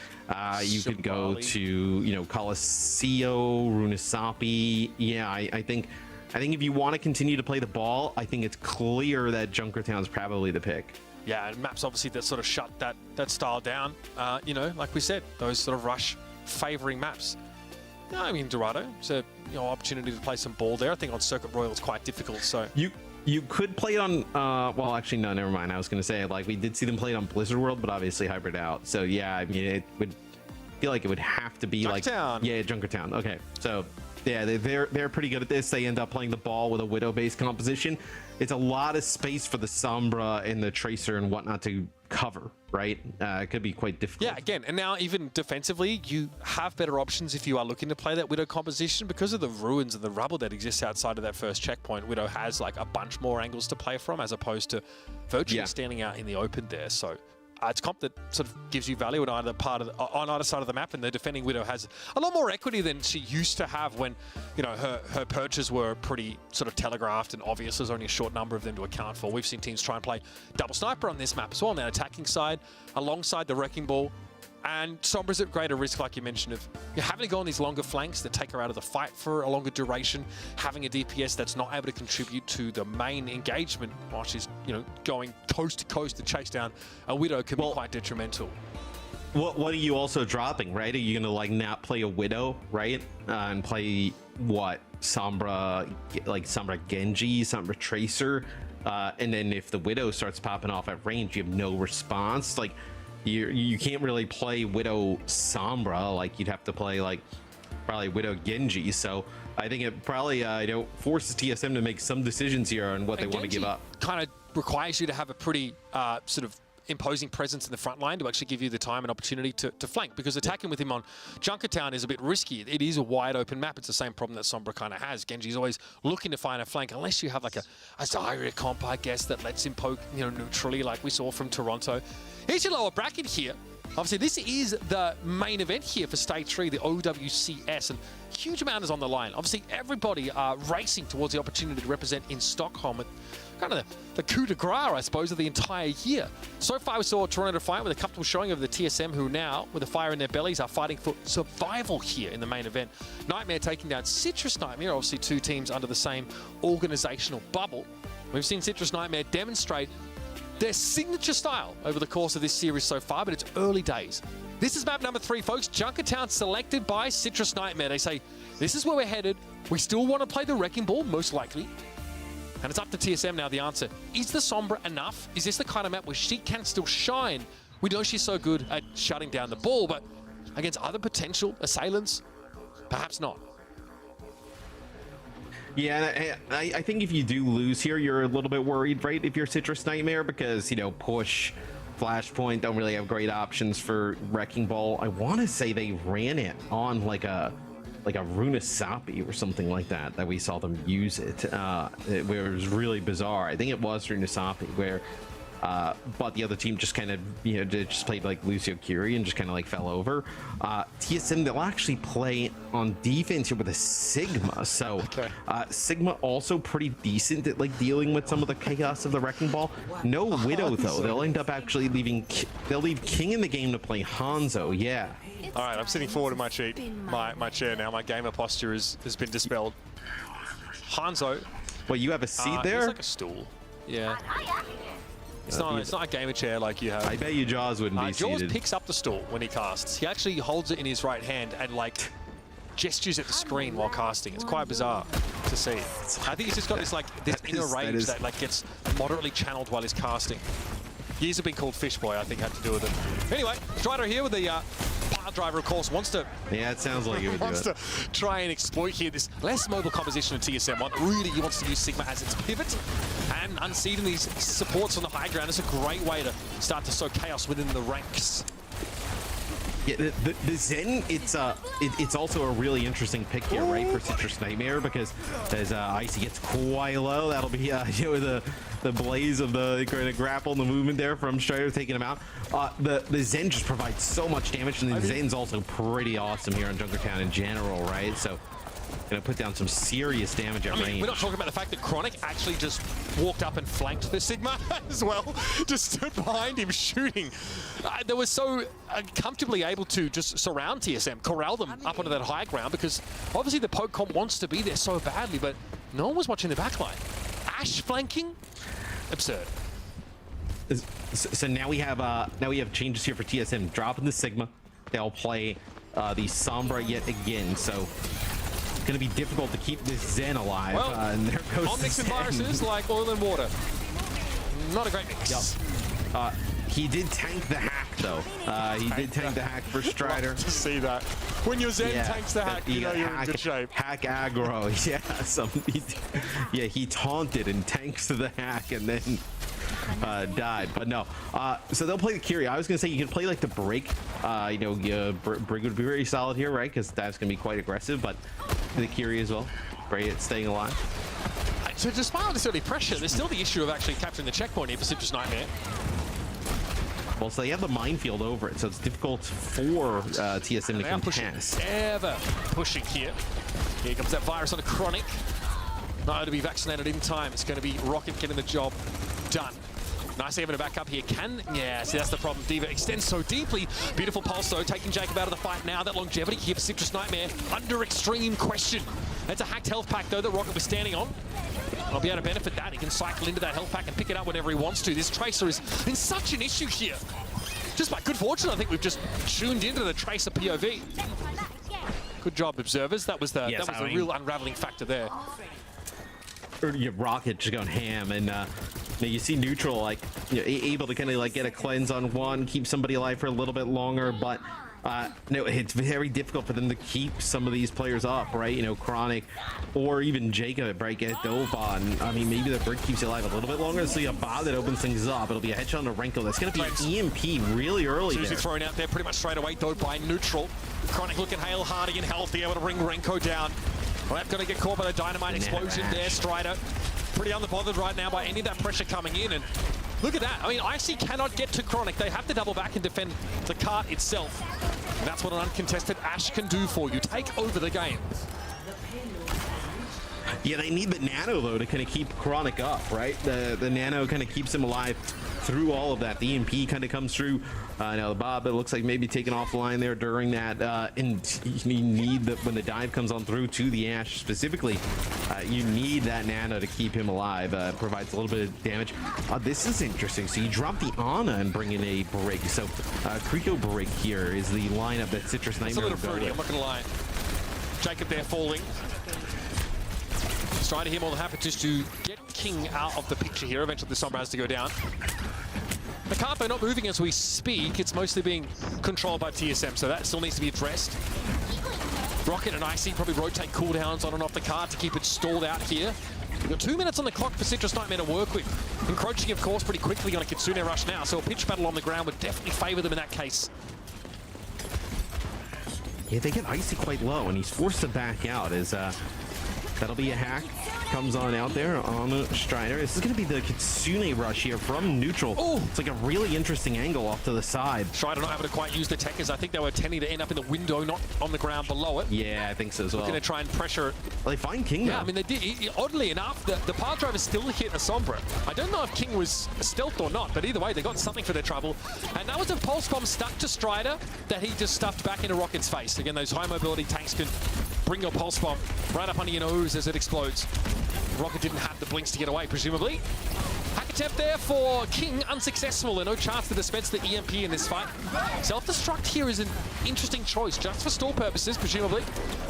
You could go to, you know, Colosseo, Runasapi. Yeah, I think if you want to continue to play the ball, I think it's clear that Junkertown's probably the pick. Yeah, and maps obviously that sort of shut that style down. You know, like we said, those sort of rush favoring maps. No, I mean, Dorado, it's a opportunity to play some ball there. I think on Circuit Royal it's quite difficult. So you could play it on, well, actually, no, never mind. I was going to say, like, we did see them play it on Blizzard World, but obviously hybrid out. So, yeah, I mean, it would feel like it would have to be Junkertown. Like, yeah, Junkertown. Okay, so, yeah, they're pretty good at this. They end up playing the ball with a Widow-based composition. It's a lot of space for the Sombra and the Tracer and whatnot to cover, right? It could be quite difficult. Yeah, again, and now even defensively, you have better options if you are looking to play that Widow composition because of the ruins and the rubble that exists outside of that first checkpoint. Widow has like a bunch more angles to play from as opposed to virtually standing out in the open there. So it's comp that sort of gives you value on either side of the map, and the defending Widow has a lot more equity than she used to have when, you know, her perches were pretty sort of telegraphed and obvious. There's only a short number of them to account for. We've seen teams try and play double sniper on this map as well on the attacking side, alongside the Wrecking Ball. And Sombra's at greater risk, like you mentioned, of having to go on these longer flanks that take her out of the fight for a longer duration, having a DPS that's not able to contribute to the main engagement while she's, you know, going coast to coast to chase down a Widow can be quite detrimental. What are you also dropping, right? Are you going to like not play a Widow, right? And play what? Sombra, like Sombra Genji, Sombra Tracer? And then if the Widow starts popping off at range, you have no response. Like, you can't really play Widow Sombra. Like, you'd have to play like probably Widow Genji. So I think it probably forces TSM to make some decisions here on what they want to give up. Kind of requires you to have a pretty sort of imposing presence in the front line to actually give you the time and opportunity to flank, because attacking with him on Junkertown is a bit risky. It is a wide open map. It's the same problem that Sombra kind of has. Genji's always looking to find a flank, unless you have like a Zarya comp, I guess, that lets him poke, you know, neutrally, like we saw from Toronto. Here's your lower bracket here. Obviously, this is the main event here for Stage 3, the OWCS, and huge amount is on the line. Obviously, everybody are racing towards the opportunity to represent in Stockholm at kind of the coup de grace, I suppose, of the entire year. So far, we saw Toronto fight with a comfortable showing of the TSM, who now, with a fire in their bellies, are fighting for survival here in the main event. Nightmare taking down Citrus Nightmare, obviously two teams under the same organizational bubble. We've seen Citrus Nightmare demonstrate their signature style over the course of this series so far, but it's early days. This is map number 3, folks. Junkertown selected by Citrus Nightmare. They say, this is where we're headed. We still want to play the Wrecking Ball, most likely. And it's up to TSM now, the answer. Is the Sombra enough? Is this the kind of map where she can still shine? We know she's so good at shutting down the ball, but against other potential assailants, perhaps not. Yeah, I think if you do lose here, you're a little bit worried, right? If you're Citrus Nightmare, because, you know, Push, Flashpoint don't really have great options for Wrecking Ball. I want to say they ran it on like a Runasapi or something like that we saw them use it. Where it was really bizarre. I think it was Runasapi, where but the other team just kind of, you know, just played like Lucio Curie and just kind of like fell over. TSM, they'll actually play on defense here with a Sigma. So Sigma also pretty decent at like dealing with some of the chaos of the Wrecking Ball. No Widow though. They'll end up actually they'll leave King in the game to play Hanzo. Yeah. All right, I'm sitting forward in my chair now. My gamer posture has been dispelled. Hanzo. Well, you have a seat there? It's like a stool. Yeah. It's not a gamer chair like you have. I bet you Jaws wouldn't be Jaws seated. picks up the stool when he casts. He actually holds it in his right hand and like gestures at the screen while casting. It's quite bizarre to see. I think he's just got this inner rage that like gets moderately channeled while he's casting. Years have been called Fish Boy, I think, had to do with it. Anyway, Strider here with the pile driver, of course, wants to... Yeah, it sounds like he would do wants to try and exploit here this less mobile composition of TSM. Really, he wants to use Sigma as its pivot. And unseating these supports on the high ground is a great way to start to sow chaos within the ranks. Yeah, the Zen, it's also a really interesting pick here, right, for Citrus Nightmare, because as Icy gets quite low, that'll be you know, the blaze of the kind of grapple and the movement there from Strider taking him out. The Zen just provides so much damage, and the Zen's also pretty awesome here on Junkertown in general, right? So gonna put down some serious damage at range. We're not talking about the fact that Chronic actually just walked up and flanked the Sigma as well. Just stood behind him shooting. They were so comfortably able to just surround TSM, corral them up onto that high ground, because obviously the poke comp wants to be there so badly, but no one was watching the backline. Ash flanking? Absurd. So now we have changes here for TSM. Dropping the Sigma. They'll play the Sombra yet again. So going to be difficult to keep this Zen alive. Well, and there goes Omnics and viruses like oil and water. Not a great mix. Yep. He did tank the hack though. He did tank the hack for Strider. Love to see that. When your Zen tanks the hack, you know you're in good shape. Hack aggro. Yeah, he taunted and tanks the hack and then died. But no. So they'll play the Curie. I was gonna say you could play like the Break. You know, Brig would be very solid here, right? Because that's gonna be quite aggressive. But the Curie as well. Bray it staying alive. So despite all this early pressure, there's still the issue of actually capturing the checkpoint here for Citrus Nightmare. Well, so they have the minefield over it, so it's difficult for TSM to contest. Ever pushing here. Here comes that virus on a Chronic. Not to be vaccinated in time. It's going to be Rocket getting the job done. Nice even to back up here. Yeah, see, that's the problem. D.Va extends so deeply. Beautiful pulse, though, taking Jacob out of the fight now. That longevity here for Citrus Nightmare under extreme question. That's a hacked health pack, though, that Rocket was standing on. I'll be able to benefit that. He can cycle into that health pack and pick it up whenever he wants to. This Tracer is in such an issue here. Just by good fortune, I think we've just tuned into the Tracer POV. Good job, observers. That was the real unraveling factor there. Rocket just going ham, and you see Neutral like able to kind of like get a cleanse on one, keep somebody alive for a little bit longer, but no, it's very difficult for them to keep some of these players up, right? You know, Chronic or even Jacob, right? Get Dova, and I mean, maybe the Brick keeps you alive a little bit longer. So you have Bob that opens things up. It'll be a headshot on Renko. That's going to be an EMP really early. Susie thrown out there pretty much straight away, though, by Neutral. Chronic looking hail hardy and healthy, able to bring Renko down. Well, that's going to get caught by the dynamite explosion there, Strider. Pretty unbothered right now by any of that pressure coming in, and look at that. I mean, Icy cannot get to Chronic. They have to double back and defend the cart itself. And that's what an uncontested Ash can do for you. Take over the game. Yeah, they need the Nano, though, to kind of keep Chronic up, right? The Nano kind of keeps him alive through all of that. The EMP kind of comes through. Now the Bob, it looks like maybe taken offline there during that. And you need that when the dive comes on through to the Ash specifically. You need that Nano to keep him alive. Provides a little bit of damage. This is interesting. So you drop the Ana and bring in a Brig. So Kriko Brig here is the lineup that Citrus Nightmare That's a little fruity, I'm not going to lie. Jacob there falling. Strider here more than happy just to get King out of the picture here. Eventually the Sombra has to go down. The cart, though, not moving as we speak. It's mostly being controlled by TSM, so that still needs to be addressed. Rocket and Icy probably rotate cooldowns on and off the cart to keep it stalled out here. We've got 2 minutes on the clock for Citrus Nightmare to work with. Encroaching, of course, pretty quickly on a Kitsune rush now, so a pitch battle on the ground would definitely favor them in that case. Yeah, they get Icy quite low, and he's forced to back out as That'll be a hack. Comes on out there on Strider. This is going to be the Kitsune rush here from neutral. Oh, it's like a really interesting angle off to the side. Strider not able to quite use the tech, as I think they were tending to end up in the window, not on the ground below it. Yeah, I think so as well. Going to try and pressure it. Well, they find King, though. Yeah, I mean, they did. Oddly enough, the pile driver still hit a Sombra. I don't know if King was stealth or not, but either way, they got something for their trouble. And that was a pulse bomb stuck to Strider that he just stuffed back into Rocket's face. Again, those high mobility tanks can bring your pulse bomb right up under your nose as it explodes. Rocket didn't have the blinks to get away, presumably. Hack attempt there for King, unsuccessful, and no chance to dispense the EMP in this fight. Self-destruct here is an interesting choice, just for stall purposes, presumably.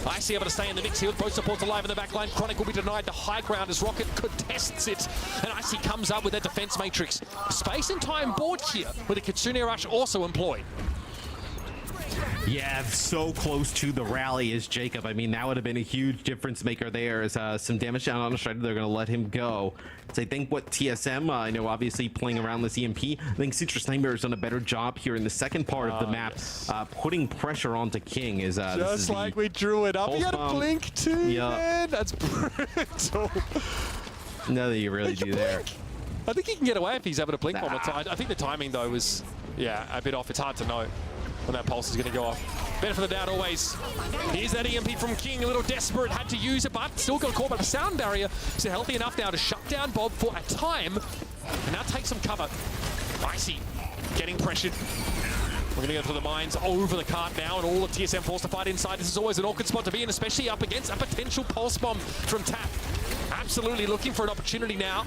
Icy able to stay in the mix here with both supports alive in the back line. Chronic will be denied the high ground as Rocket contests it, and Icy comes up with that defense matrix. Space and time board here, with a Kitsune Rush also employed. Yeah, so close to the rally is Jacob. I mean, that would have been a huge difference maker there. As some damage down on the Strider, they're going to let him go. So I think what TSM, I know obviously playing around this EMP, I think Citrus NTMR has done a better job here in the second part of the map, putting pressure onto King. Is just like we drew it up. He had a blink too, man. That's brutal. No, that you really do there. I think he can get away if he's able to blink one more time. I think the timing, though, was, a bit off. It's hard to know when that pulse is going to go off. Benefit of the doubt always. Here's that EMP from King, a little desperate, had to use it, but still got caught by the sound barrier. So healthy enough now to shut down Bob for a time, and now take some cover. Icy getting pressured. We're going to go to the mines over the cart now, and all of TSM forced to fight inside. This is always an awkward spot to be in, especially up against a potential pulse bomb from Tap. Absolutely looking for an opportunity now.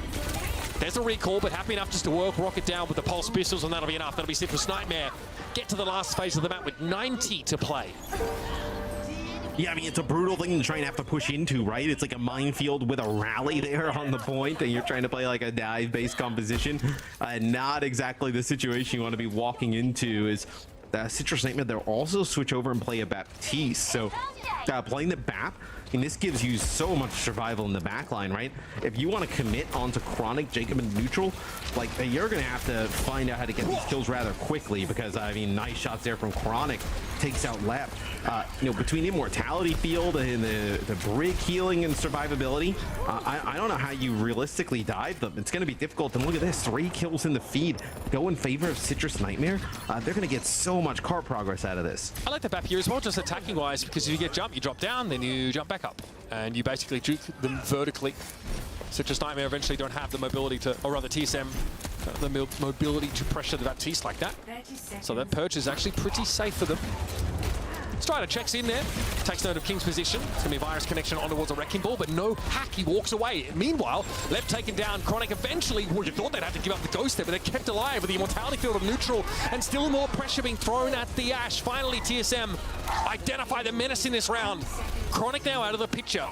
There's a recall, but happy enough just to work Rocket down with the pulse pistols, and that'll be enough. That'll be Citrus NTMR. Get to the last phase of the map with 90 to play. Yeah, I mean, it's a brutal thing to try and have to push into, right? It's like a minefield with a rally there on the point, and you're trying to play like a dive-based composition. Not exactly the situation you want to be walking into. Is Citrus NTMR, they'll also switch over and play a Baptiste. So playing the BAP, and this gives you so much survival in the backline, right? If you want to commit onto Chronic, Jacob, and neutral, like, you're going to have to find out how to get these kills rather quickly, because, I mean, nice shots there from Chronic. Takes out Lep. Between the Immortality Field and the Brig healing and survivability, I don't know how you realistically dive them. It's going to be difficult. And look at this, 3 kills in the feed. Go in favor of Citrus NTMR. They're going to get so much car progress out of this. I like the BAP here as well, just attacking-wise, because if you get jumped, you drop down, then you jump back up. And you basically juke them vertically. Citrus NTMR eventually don't have the mobility to, or rather TSM, the mobility to pressure the Baptiste like that. So that perch is actually pretty safe for them. Strider checks in there, takes note of King's position. It's going to be a virus connection on towards a wrecking ball, but no hack. He walks away. Meanwhile, Lep taken down. Chronic eventually, well, you thought they'd have to give up the ghost there, but they're kept alive with the Immortality Field of neutral, and still more pressure being thrown at the Ash. Finally, TSM identify the menace in this round. Chronic now out of the picture.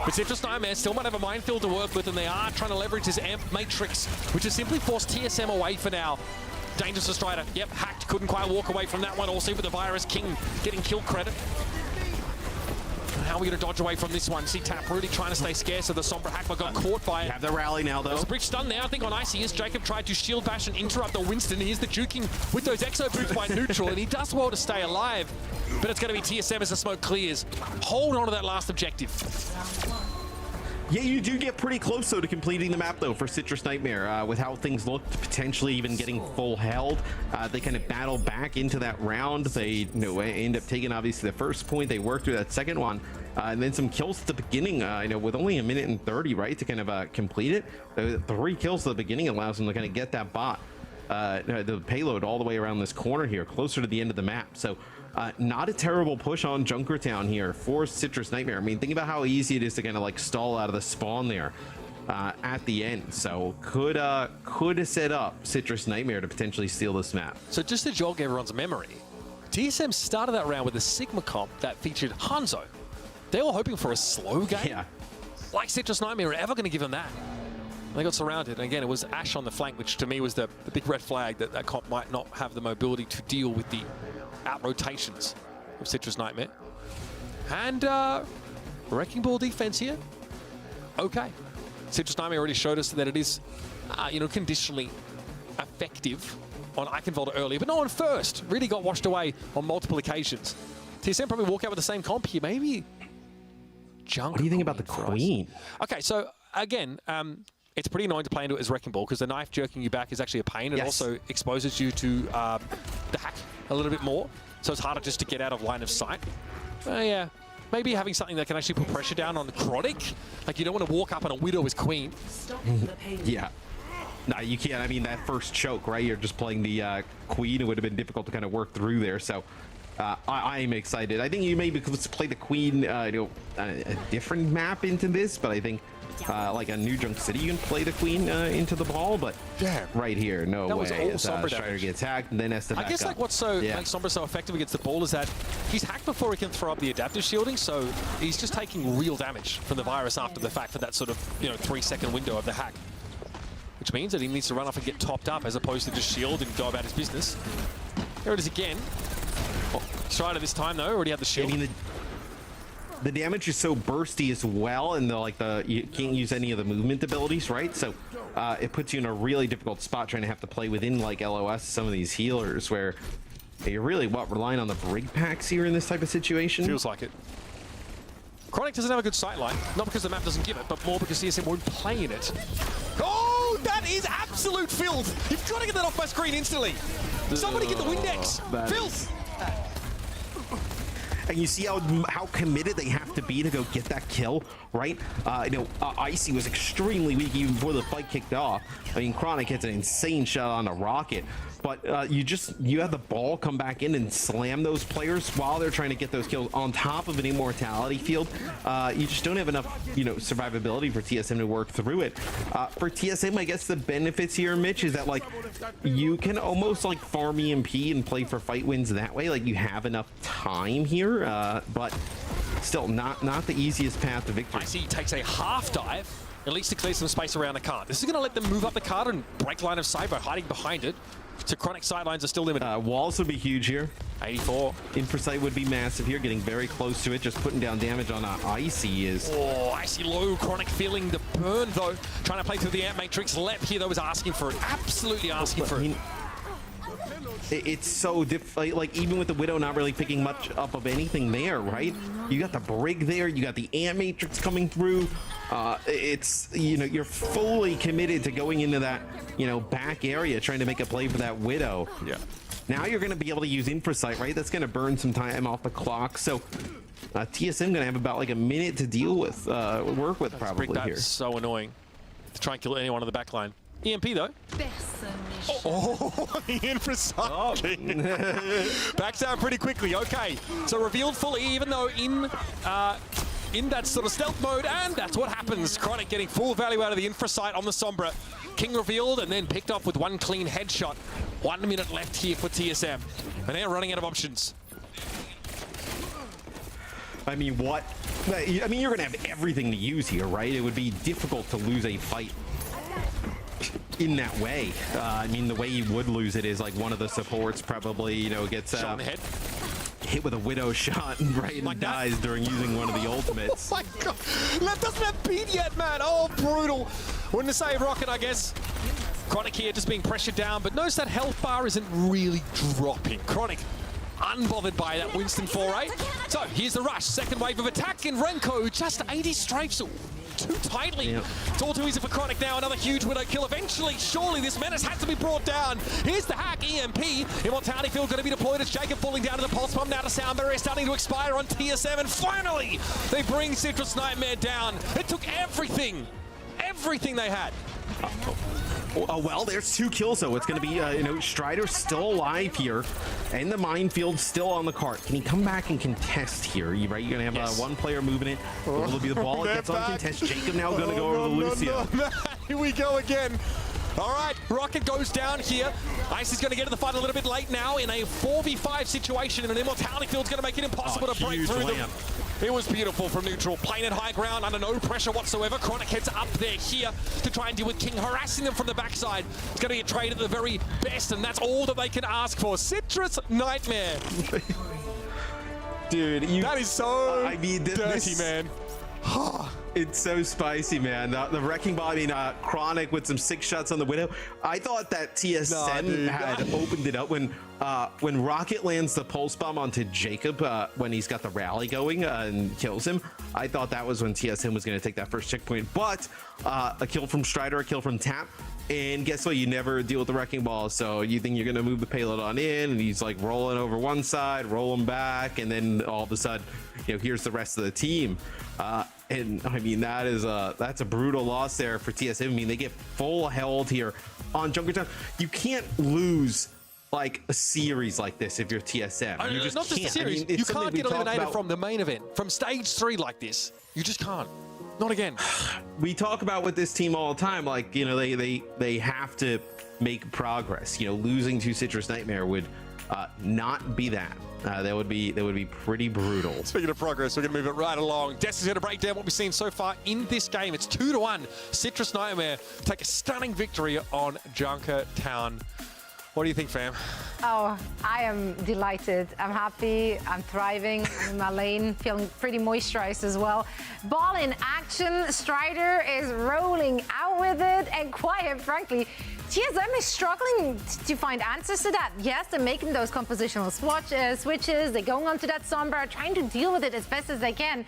But Citrus NTMR still might have a minefield to work with, and they are trying to leverage this amp matrix, which has simply forced TSM away for now. Dangerous to Strider. Yep, hacked. Couldn't quite walk away from that one. Also with the virus, King getting kill credit. How are we going to dodge away from this one? See Tap really trying to stay scarce, so the Sombra Hackler got caught by it. Have the rally now, though. There's a bridge stun there, I think, on Icy. As Jacob tried to shield bash and interrupt the Winston. Here's the juking with those exo boots by neutral, and he does well to stay alive. But it's going to be TSM as the smoke clears. Hold on to that last objective. Yeah, you do get pretty close, though, to completing the map, though, for Citrus NTMR. With how things looked, potentially even getting full held. They kind of battle back into that round. They end up taking, obviously, the first point. They work through that second one. And then some kills at the beginning, with only 1 minute and 30, right, to kind of complete it. 3 kills at the beginning allows them to kind of get that bot, the payload all the way around this corner here, closer to the end of the map. So not a terrible push on Junkertown here for Citrus NTMR. I mean, think about how easy it is to kind of like stall out of the spawn there at the end. So could set up Citrus NTMR to potentially steal this map. So just to jog everyone's memory, TSM started that round with a Sigma comp that featured Hanzo. They were hoping for a slow game. Yeah. Like Citrus NTMR were ever going to give them that. They got surrounded, and again, it was Ash on the flank, which to me was the big red flag that comp might not have the mobility to deal with the out-rotations of Citrus NTMR. And Wrecking Ball defense here. Okay. Citrus NTMR already showed us that it is, conditionally effective on Eichenwalder earlier, but no on first. Really got washed away on multiple occasions. TSM probably walk out with the same comp here. Maybe junk. What do you think about the for us. Queen? Okay, so again, it's pretty annoying to play into it as Wrecking Ball because the knife jerking you back is actually a pain. It also exposes you to the hack a little bit more, so it's harder just to get out of line of sight. Yeah, maybe having something that can actually put pressure down on Chronic. Like, you don't want to walk up on a Widow as Queen. Yeah. No, you can't. I mean, that first choke, right? You're just playing the Queen. It would have been difficult to kind of work through there. So I am excited. I think you maybe could play the Queen, a different map into this, but I think like a New Junk City, you can play the Queen into the ball, but right here, no that way. Was all Sombra Strider gets hacked and then has to back I guess up. like what's so makes Sombra so effective against the ball is that he's hacked before he can throw up the adaptive shielding, so he's just taking real damage from the virus after the fact for that sort of 3-second window of the hack. Which means that he needs to run off and get topped up as opposed to just shield and go about his business. Here it is again. Strider this time though, already had the shield. I mean, the damage is so bursty as well, and you can't use any of the movement abilities, right? So it puts you in a really difficult spot trying to have to play within like LOS some of these healers where you're really relying on the brig packs here in this type of situation. Feels like it. Chronic doesn't have a good sight line, not because the map doesn't give it, but more because TSM won't play in it. Oh, that is absolute filth! You've got to get that off my screen instantly. Somebody get the Windex. Filth. And you see how committed they have to be to go get that kill, right? Icy was extremely weak even before the fight kicked off. I mean, Chronic hits an insane shot on a rocket, but you have the ball come back in and slam those players while they're trying to get those kills on top of an immortality field. You just don't have enough, survivability for TSM to work through it. For TSM, I guess the benefits here, Mitch, is that like you can almost like farm EMP and play for fight wins that way. Like you have enough time here, but still not the easiest path to victory. Icy takes a half dive, at least to clear some space around the card. This is going to let them move up the card and break line of sight by hiding behind it. So Chronic sidelines are still limited. Walls would be huge here. 84. Infrasight would be massive here, getting very close to it. Just putting down damage on Icy is... Oh, Icy low. Chronic feeling the burn, though. Trying to play through the Ant Matrix. Lep here, though, is asking for it. Absolutely asking for it. It's so difficult. Like, even with the Widow not really picking much up of anything there, right? You got the Brig there. You got the Ant Matrix coming through. It's, you're fully committed to going into that, back area, trying to make a play for that Widow. Yeah. Now you're going to be able to use Infrasight, right? That's going to burn some time off the clock. So TSM going to have about like a minute to deal with, work with probably here. That's so annoying to try and kill anyone on the back line. EMP though. Oh, the Infrasight. Backs down pretty quickly. Okay, so revealed fully, even though in that sort of stealth mode, and that's what happens. Chronic getting full value out of the Infrasight on the Sombra. King revealed and then picked off with one clean headshot. 1 minute left here for TSM, and they're running out of options. I mean, what? I mean, you're going to have everything to use here, right? It would be difficult to lose a fight in that way. I mean, the way you would lose it is like one of the supports probably, gets Shot in the head. hit with a Widow shot and Like dies during using one of the ultimates. Oh my god, that doesn't have beat yet, man. Oh, brutal. Wouldn't have saved Rocket, I guess. Chronic here just being pressured down, but notice that health bar isn't really dropping. Chronic unbothered by that Winston foray. So here's the rush, second wave of attack, and Renko just 80 strafes too tightly. Yep. It's all too easy for Chronic now. Another huge Widow kill. Eventually, surely this menace has to be brought down. Here's the hack, EMP. Immortality field going to be deployed as Jacob falling down to the pulse bomb. Now to sound barrier starting to expire on TSM. And finally, they bring Citrus Nightmare down. It took everything they had. Oh, well, there's 2 kills, though. It's going to be, Strider still alive here, and the minefield still on the cart. Can he come back and contest here? Right? You're going to have one player moving it. It'll be the ball. It gets on contest. Jacob now going to go over to Lucio. No. Here we go again. All right, Rocket goes down here. Ice is going to get to the fight a little bit late now in a 4v5 situation, and an Immortality field's going to make it impossible to break through them. It was beautiful from neutral. Playing at high ground under no pressure whatsoever. Chronic heads up there here to try and deal with King, harassing them from the backside. It's going to get traded at the very best, and that's all that they can ask for. Citrus Nightmare. Dude, that is so I mean, dirty, man. It's so spicy, man. The Wrecking Ball, I mean, Chronic with some 6 shots on the Widow. I thought that TSM had opened it up when Rocket lands the pulse bomb onto Jacob when he's got the rally going and kills him. I thought that was when TSM was going to take that first checkpoint. But a kill from Strider, a kill from Tap. And guess what? You never deal with the Wrecking Ball. So you think you're going to move the payload on in, and he's like rolling over one side, rolling back, and then all of a sudden, here's the rest of the team. And I mean, that's a brutal loss there for TSM. I mean, they get full held here on Junkertown. You can't lose like a series like this if you're TSM. You just not just can't. a series. I mean, you can't get eliminated from the main event, from stage 3 like this. You just can't. Not again. We talk about with this team all the time, like, they have to make progress. Losing to Citrus Nightmare would not be that. That would be pretty brutal. Speaking of progress, we're going to move it right along. Des is going to break down what we've seen so far in this game. It's 2-1. Citrus Nightmare take a stunning victory on Junkertown. What do you think, fam? Oh, I am delighted. I'm happy. I'm thriving. I'm in my lane, feeling pretty moisturized as well. Ball in action. Strider is rolling out with it. And quiet, frankly, TSM is struggling to find answers to that. Yes, they're making those compositional switches. They're going onto that Sombra, trying to deal with it as best as they can.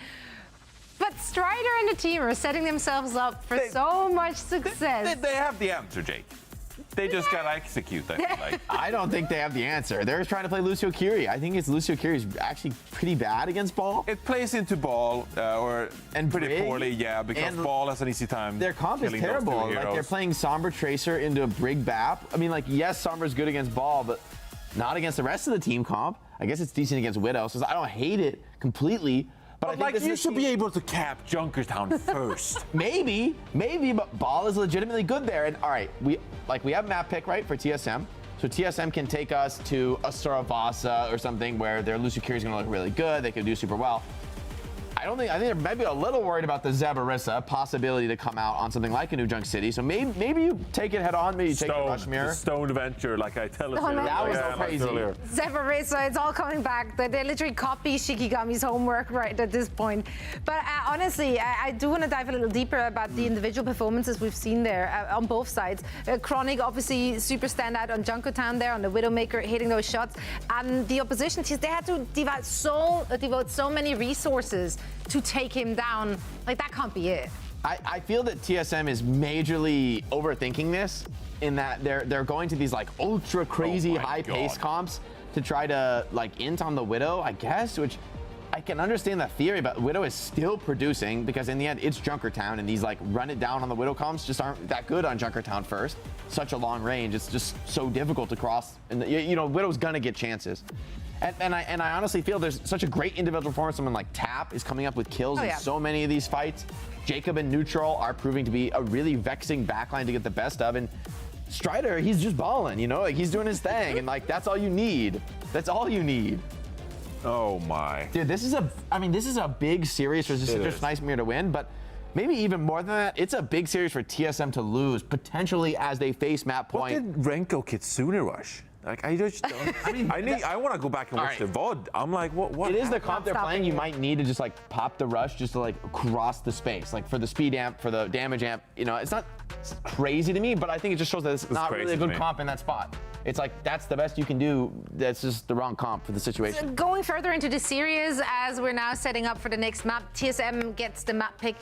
But Strider and the team are setting themselves up for so much success. They have the answer, Jake. They just gotta execute, I feel like. I don't think they have the answer. They're trying to play Lucio Kiri. I think Lucio Kiri is actually pretty bad against Ball. It plays into Ball, and pretty Brig, poorly, yeah, because Ball has an easy time. Their comp is terrible. Like, they're playing Sombra Tracer into a Brig Bap. I mean, like, yes, Sombra's good against Ball, but not against the rest of the team comp. I guess it's decent against Widow, so I don't hate it completely. But I think like, you should be able to cap Junkertown first. Maybe, but Ball is legitimately good there. And all right, we have map pick, right, for TSM. So TSM can take us to a Saravasa or something where their Lucio Kiri is going to look really good. They could do super well. I think they're maybe a little worried about the Zebarissa possibility to come out on something like a New Junk City. So maybe you take it head on. Maybe you take the Rushmere. The Stone Venture, like I tell it. That was so crazy. Zebarissa, it's all coming back. They literally copy Shikigami's homework right at this point. But honestly, I do want to dive a little deeper about the individual performances we've seen there on both sides. Chronic, obviously, super standout on Junkertown there, on the Widowmaker, hitting those shots. And the opposition teams, they had to devote so many resources to take him down. Like, that can't be it. I feel that TSM is majorly overthinking this in that they're going to these like ultra crazy high pace comps to try to like int on the Widow, I guess, which I can understand that theory, but Widow is still producing because in the end it's Junkertown, and these like run it down on the Widow comps just aren't that good on Junkertown first. Such a long range, it's just so difficult to cross, and Widow's gonna get chances. And I honestly feel there's such a great individual performance. Someone like Tap is coming up with kills in so many of these fights. Jacob and Neutral are proving to be a really vexing backline to get the best of. And Strider, he's just balling, like he's doing his thing. And like, that's all you need. That's all you need. Oh my. Dude, this is a big series for Citrus Nightmare to win, but maybe even more than that, it's a big series for TSM to lose, potentially as they face map point. What did Renko Kitsune rush? Like, I just don't. I want to go back and watch the VOD. I'm like, what? It is the comp they're playing. You might need to just like pop the rush just to like cross the space, like for the speed amp, for the damage amp. It's not crazy to me, but I think it just shows that it's not really a good comp in that spot. It's like, that's the best you can do. That's just the wrong comp for the situation. So going further into the series, as we're now setting up for the next map, TSM gets the map pick.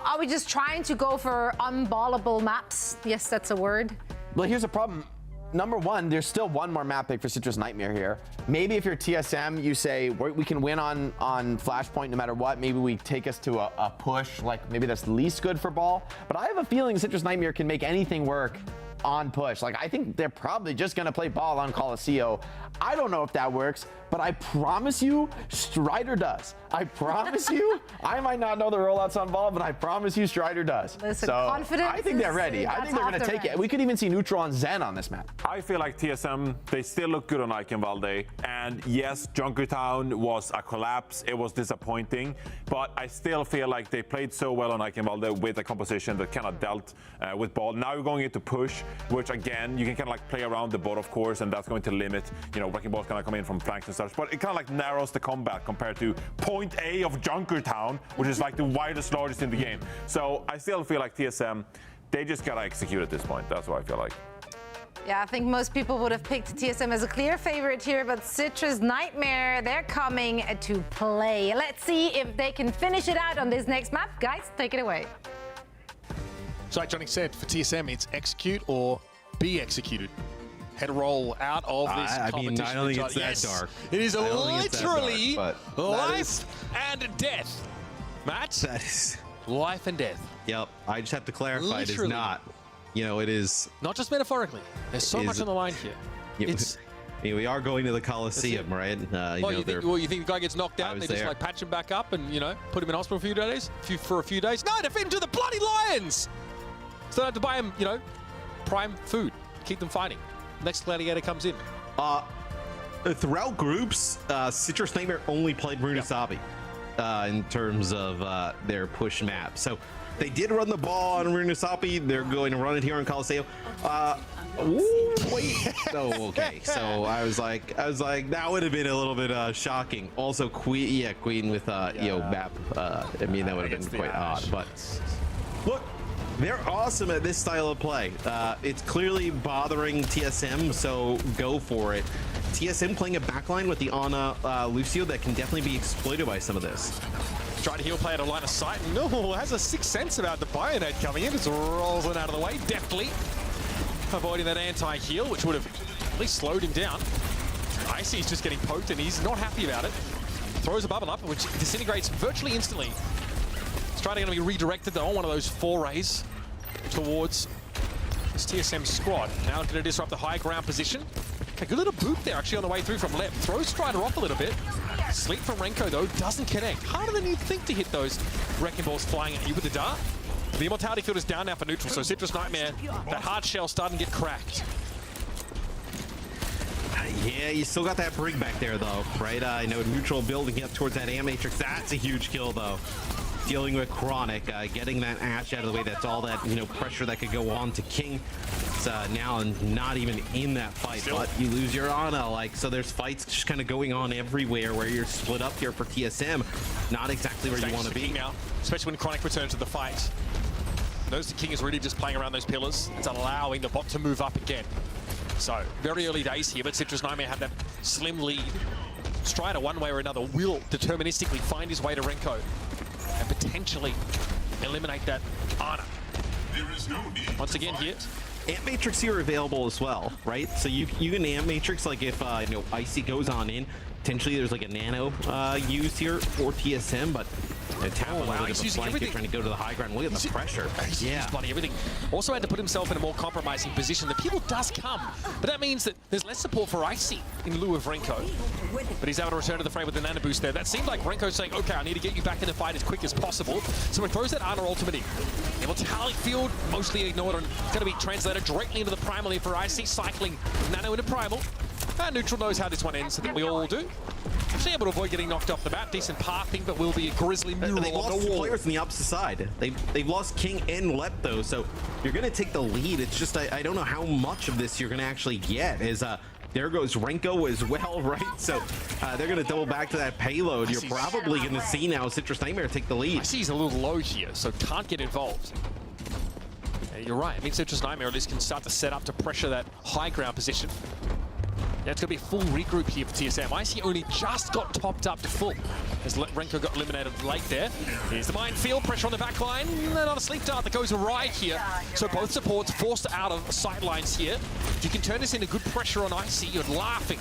Are we just trying to go for unballable maps? Yes, that's a word. Well, here's the problem. Number one, there's still one more map pick for Citrus Nightmare here. Maybe if you're TSM, you say we can win on Flashpoint no matter what. Maybe we take us to a push, like maybe that's least good for Ball. But I have a feeling Citrus Nightmare can make anything work on push. Like, I think they're probably just gonna play Ball on Coliseum. I don't know if that works, but I promise you, Strider does. I promise you, I might not know the rollouts on Ball, but I promise you, Strider does. Listen, so confidence I think they're ready. I think they're gonna take it. We could even see Neutral on Zen on this map. I feel like TSM, they still look good on Eichenwalde. And yes, Junkertown was a collapse. It was disappointing, but I still feel like they played so well on Eichenwalde with a composition that kind of dealt with Ball. Now we're going into push. which again, you can kind of like play around the bot, of course, and that's going to limit, you know, Wrecking Ball's gonna come in from flanks and such, but it kind of like narrows the combat compared to point A of Junkertown, which is like the widest, largest in the game. So I still feel like TSM, they just gotta execute at this point. That's what I feel like. Yeah, I think most people would have picked TSM as a clear favorite here, but Citrus Nightmare, they're coming to play. Let's see if they can finish it out on this next map. Guys, take it away. So like Johnny said, for TSM, it's execute or be executed. Head roll out of this competition. I don't think it's that dark. It is literally dark, life and death. Matt? That is... Life and death. Yep, I just have to clarify, it is Literally. not. You know, it is... Not just metaphorically. There's so much on the line here. Yeah, It's... we are going to the Coliseum, right? You think the guy gets knocked out and they just like patch him back up and, you know, put him in hospital for a few days? No, they feed him to the bloody lions! So they have to buy him, you know, prime food, keep them fighting. Next gladiator comes in. Throughout groups, Citrus Nightmare only played Runasabi in terms of their push map. So they did run the ball on Runasabi. They're going to run it here on Coliseum. Ooh, wait. Oh, okay. So I was like, that would have been a little bit shocking. Also, Queen with map. I mean, that would have been quite odd. But look, they're awesome at this style of play. It's clearly bothering TSM, so go for it. TSM playing a backline with the Ana Lucio that can definitely be exploited by some of this. Trying to heal play at a line of sight. No, has a sixth sense about the Bayonet coming in. Just rolls it out of the way deftly, avoiding that anti-heal, which would have at least slowed him down. Icy's just getting poked, and he's not happy about it. Throws a bubble up, which disintegrates virtually instantly. Strider going to be redirected, though, on one of those forays towards this TSM squad. Now going to disrupt the high ground position. A good little boot there, actually, on the way through from left. Throws Strider off a little bit. Sleep from Renko, though, doesn't connect. Harder than you'd think to hit those Wrecking Balls flying at you with the dart. The Immortality field is down now for neutral, so Citrus Nightmare, that hard shell starting to get cracked. Yeah, you still got that brig back there, though, right? I know neutral building up towards that Matrix. That's a huge kill, though. Dealing with Chronic, getting that Ashe out of the way. That's all that, pressure that could go on to King. It's now not even in that fight, but you lose your Ana. So there's fights just kind of going on everywhere where you're split up here for TSM. Not exactly where you want to be now, especially when Chronic returns to the fight. Notice the King is really just playing around those pillars. It's allowing the bot to move up again. So very early days here, but Citrus Nightmare have that slim lead. Strider, one way or another, will deterministically find his way to Renko and potentially eliminate that Ana. Once again here. Ant Matrix here available as well, right? So you can Ant Matrix, like if Icy goes on in, potentially there's like a nano used here for TSM, but tap on a bit of a flank here, trying to go to the high ground. Look at the pressure. Yeah, bloody everything. Also had to put himself in a more compromising position. The peel does come, but that means that there's less support for Icy in lieu of Renko. But he's able to return to the fray with the nano boost there. That seemed like Renko saying, okay, I need to get you back in the fight as quick as possible. So he throws that Ana ultimate in. Immortality field, mostly ignored, and it's going to be translated directly into the primal here for Icy, cycling nano into primal. And neutral knows how this one ends, I think we all do. Actually able to avoid getting knocked off the map. Decent pathing, but will be a grisly mural they on lost the wall. Players on the opposite side. They've lost King and Lep, though, so you're going to take the lead. It's just, I don't know how much of this you're going to actually get. There goes Renko as well, right? So they're going to double back to that payload. You're probably going to see now Citrus Nightmare take the lead. I see he's a little low here, so can't get involved. You're right. I mean, Citrus Nightmare at least can start to set up to pressure that high ground position. Yeah, it's going to be a full regroup here for TSM. Icy only just got topped up to full as Renko got eliminated late there. Here's the minefield, pressure on the back line. Not a sleep dart that goes awry here. So both supports forced out of sidelines here. If you can turn this into good pressure on Icy, you're laughing.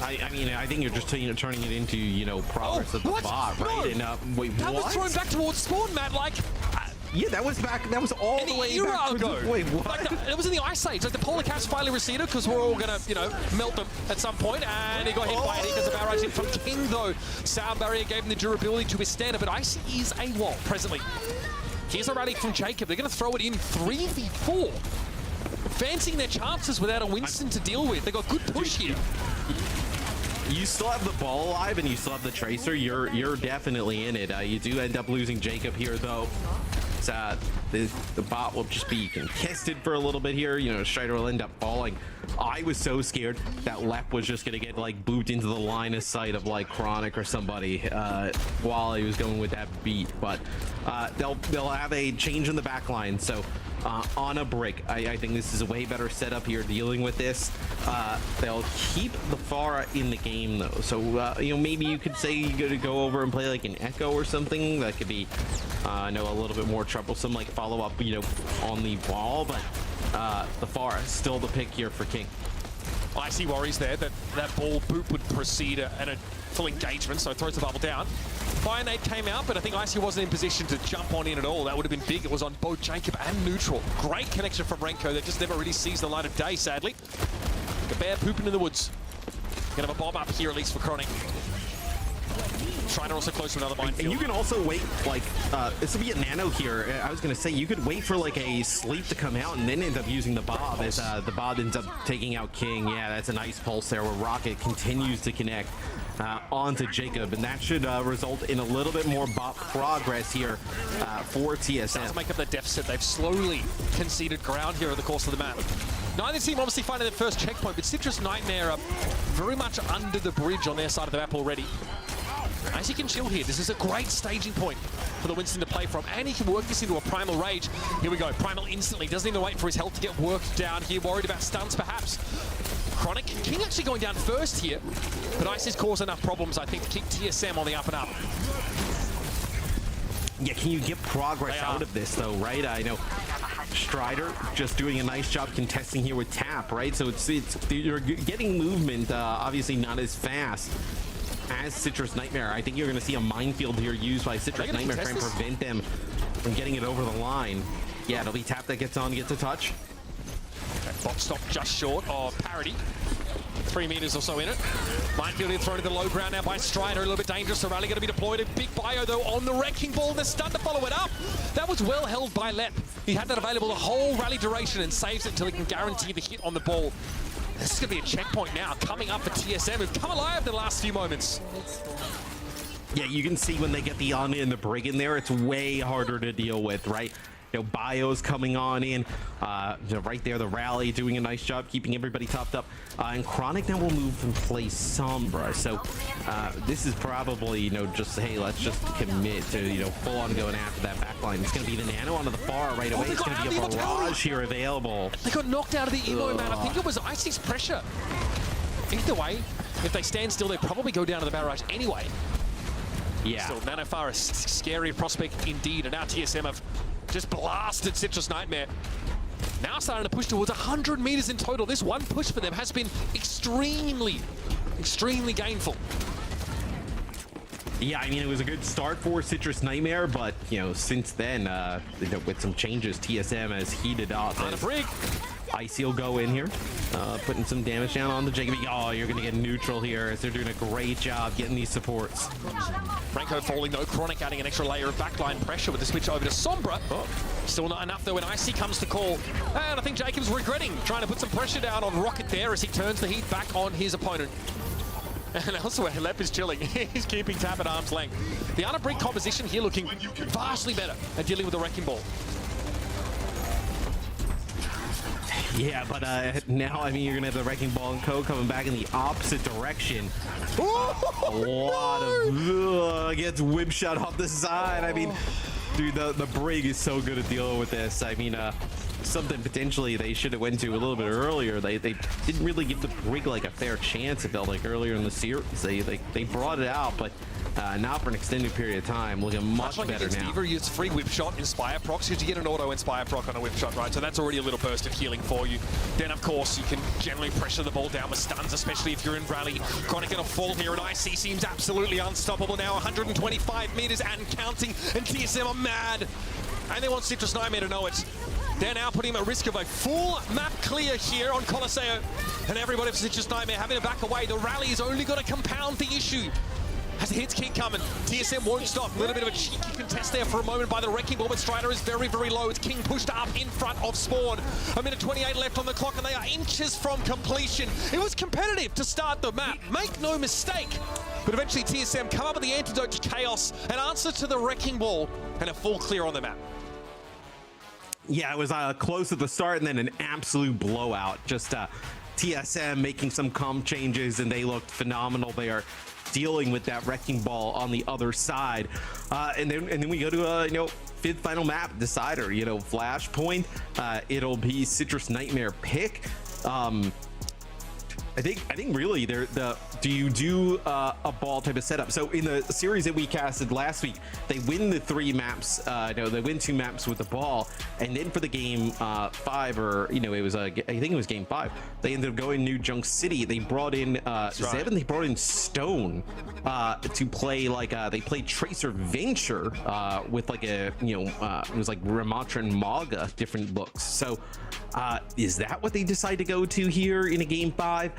I mean, I think you're just turning it into, progress of the bot, right? No. And wait, that was thrown back towards spawn, Matt. Yeah, that was all the way back. Wait, what? It was in the Ice Age. Like the Polar Caps finally receded because we're all gonna, melt them at some point. And he got hit by it because of barrage hit from King, though. Sound barrier gave him the durability to withstand it, but Icy is AWOL presently. Here's a rally from Jacob. They're gonna throw it in 3v4. Fancying their chances without a Winston to deal with. They got good push here. You still have the ball alive and you still have the Tracer. You're definitely in it. You do end up losing Jacob here, though. as the bot will just be contested for a little bit here. You know, Strider will end up falling. I was so scared that Lep was just gonna get like booped into the line of sight of like Chronic or somebody while he was going with that beat. But they'll have a change in the back line. So on a brick, I think this is a way better setup here dealing with this. They'll keep the Pharah in the game though. So you know, maybe you could say you gotta go over and play like an Echo or something. That could be I know a little bit more troublesome, like follow up, you know, on the wall, but the Pharah is still the pick here for King. I see worries there that that ball boop would proceed at a full engagement, so it throws the bubble down. Fire Nade came out, but I think Icy wasn't in position to jump on in at all. That would have been big. It was on both Jacob and Neutral. Great connection from Renko that just never really sees the light of day, sadly. The bear pooping in the woods. Gonna have a bomb up here, at least for Chronic. Trying to also close to another minefield. And you can also wait, like, this will be a nano here. I was gonna say, you could wait for like a sleep to come out and then end up using the Bob as the Bob ends up taking out King. Yeah, that's a nice pulse there where Rocket continues to connect onto Jacob, and that should result in a little bit more bot progress here for TSM. To make up the deficit, they've slowly conceded ground here over the course of the map. Neither team obviously finding their first checkpoint, but Citrus Nightmare are very much under the bridge on their side of the map already. As he can chill here, this is a great staging point for the Winston to play from, and he can work this into a Primal Rage. Here we go, Primal instantly, doesn't even wait for his health to get worked down here, worried about stuns perhaps. Chronic, King actually going down first here, but Ice has caused enough problems, I think, to keep TSM on the up and up. Yeah, can you get progress out of this though, right? I know Strider just doing a nice job contesting here with Tap, right? So it's you're getting movement, obviously not as fast as Citrus Nightmare. I think you're going to see a minefield here used by Citrus Nightmare trying to prevent them from getting it over the line. Yeah, it'll be Tap that gets on, gets a touch. Okay, bot stop just short of parity. 3 meters or so in it. Minefield here thrown to the low ground now by Strider. A little bit dangerous. The rally going to be deployed. A big bio though on the Wrecking Ball. The stun to follow it up. That was well held by Lep. He had that available the whole rally duration and saves it until he can guarantee the hit on the ball. This is going to be a checkpoint now coming up for TSM, who've come alive the last few moments. Yeah, you can see when they get the Anya and the Brig in there, it's way harder to deal with, right? You know, Bio's coming on in, right there, the rally doing a nice job keeping everybody topped up. And Chronic now will move and play Sombra. So this is probably, you know, just, hey, let's just commit to, you know, full on going after that backline. It's going to be the Nano onto the far right away. It's going to be a barrage here available. They got knocked out of the Emo, man. I think it was Icy's pressure. Either way, if they stand still, they probably go down to the barrage anyway. Yeah. Still, Nanofar, a scary prospect indeed. And now TSM have just blasted Citrus Nightmare. Now starting to push towards 100 meters in total. This one push for them has been extremely gainful. Yeah, I mean, it was a good start for Citrus Nightmare, but, you know, since then, you know, with some changes, TSM has heated up. On a Brig. Icy will go in here, putting some damage down on the Jacob. Oh, you're going to get neutral here as they're doing a great job getting these supports. Renko falling though, Chronic adding an extra layer of backline pressure with the switch over to Sombra. Oh, still not enough though when Icy comes to call. And I think Jacob's regretting trying to put some pressure down on Rocket there as he turns the heat back on his opponent. And elsewhere, Lep is chilling. He's keeping Tap at arm's length. The Unabrig composition here looking vastly better at dealing with the Wrecking Ball. Yeah, but now, I mean, you're going to have the Wrecking Ball and Co. coming back in the opposite direction. A lot of... gets whip shot off the side. I mean, dude, the Brig is so good at dealing with this. I mean, something potentially they should have went to a little bit earlier. They didn't really give the Brig like a fair chance, it felt like, earlier in the series. They brought it out, but not for an extended period of time. Looking much better now. Diva used free whip shot, Inspire procs, because you get an auto Inspire proc on a whip shot, right? So that's already a little burst of healing for you. Then, of course, you can generally pressure the ball down with stuns, especially if you're in rally. Chronic gonna fall here, and IC seems absolutely unstoppable now. 125 meters and counting, and TSM are mad. And they want Citrus Nightmare to know it. They're now putting him at risk of a full map clear here on Colosseo. And everybody for Citrus Nightmare having to back away. The rally is only going to compound the issue. As the hits keep coming, TSM won't stop. A little bit of a cheeky contest there for a moment by the Wrecking Ball, but Strider is very, very low. It's King pushed up in front of Spawn. A minute 28 left on the clock, and they are inches from completion. It was competitive to start the map, make no mistake. But eventually TSM come up with the antidote to chaos, an answer to the Wrecking Ball, and a full clear on the map. Yeah, it was close at the start and then an absolute blowout. Just TSM making some comp changes and they looked phenomenal. They are dealing with that wrecking ball on the other side. And then we go to fifth final map decider, Flashpoint. It'll be Citrus Nightmare pick. I think really do you do a ball type of setup? So in the series that we casted last week, they win the 3 maps. They win 2 maps with the ball, and then for the game 5, or it was I think it was game 5. They ended up going New Junk City. They brought in Zeb and they brought in Stone to play they played Tracer Venture with it was like Ramatra and Maga different looks. So is that what they decide to go to here in a game 5?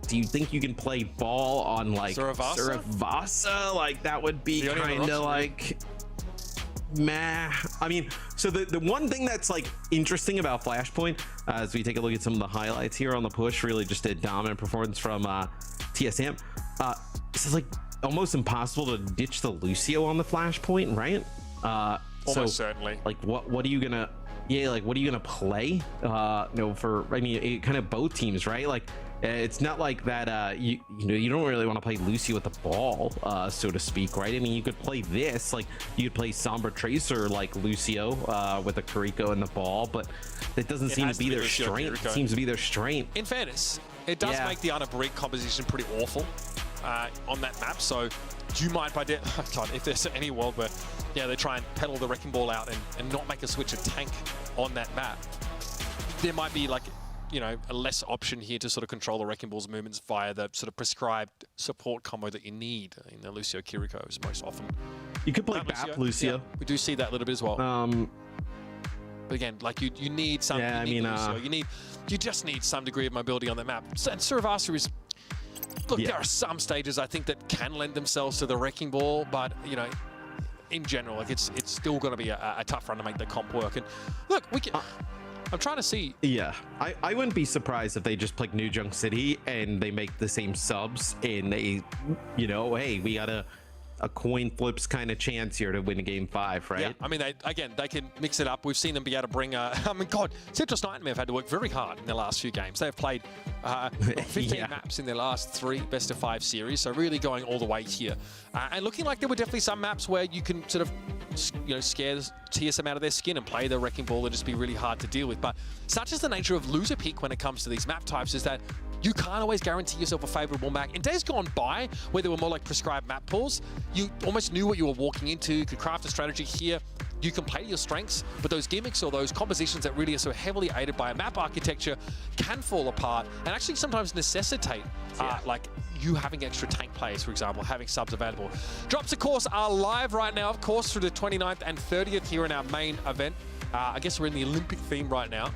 Do you think you can play ball on Suravasa? Like that would be kind of meh. I mean, so the one thing that's interesting about Flashpoint, as we take a look at some of the highlights here on the push, really just a dominant performance from TSM. This is almost impossible to ditch the Lucio on the Flashpoint, right? Almost certainly. What are you gonna? Yeah, what are you gonna play? Kind of both teams, right? It's not like that. You don't really want to play Lucio with the ball, so to speak, right? I mean, you could play this, you could play Sombra Tracer like Lucio with a Kariko and the ball, but that doesn't seem to be their strength. It seems to be their strength. In fairness, it does make the unabridged composition pretty awful on that map. So you might if there's any world where they try and pedal the wrecking ball out and not make a switch of tank on that map, there might be a less option here to sort of control the wrecking ball's movements via the sort of prescribed support combo that you need in the Lucio Kiriko is most often. You could play Bap Lucio. Yeah, we do see that a little bit as well. But again, you need some. Yeah, Lucio. You just need some degree of mobility on the map. And Suravasa is. Look, there are some stages I think that can lend themselves to the wrecking ball, but in general, it's still going to be a tough run to make the comp work. And look, we can. I'm trying to see. Yeah, I wouldn't be surprised if they just play New Junk City and they make the same subs and they, hey, we got a coin flips kind of chance here to win a game 5, right? Yeah, I mean, they can mix it up. We've seen them be able to bring. Citrus Nightmare have had to work very hard in their last few games. They've played 15 maps in their last 3 best of 5 series, so really going all the way here. And looking like there were definitely some maps where you can sort of, scare TSM out of their skin and play the wrecking ball and just be really hard to deal with. But such is the nature of loser pick when it comes to these map types, is that you can't always guarantee yourself a favorable map. In days gone by, where there were more prescribed map pools, you almost knew what you were walking into, you could craft a strategy here. You can play your strengths, but those gimmicks or those compositions that really are so heavily aided by a map architecture can fall apart and actually sometimes necessitate you having extra tank players, for example, having subs available. Drops, of course, are live right now, of course, through the 29th and 30th here in our main event. I guess we're in the Olympic theme right now.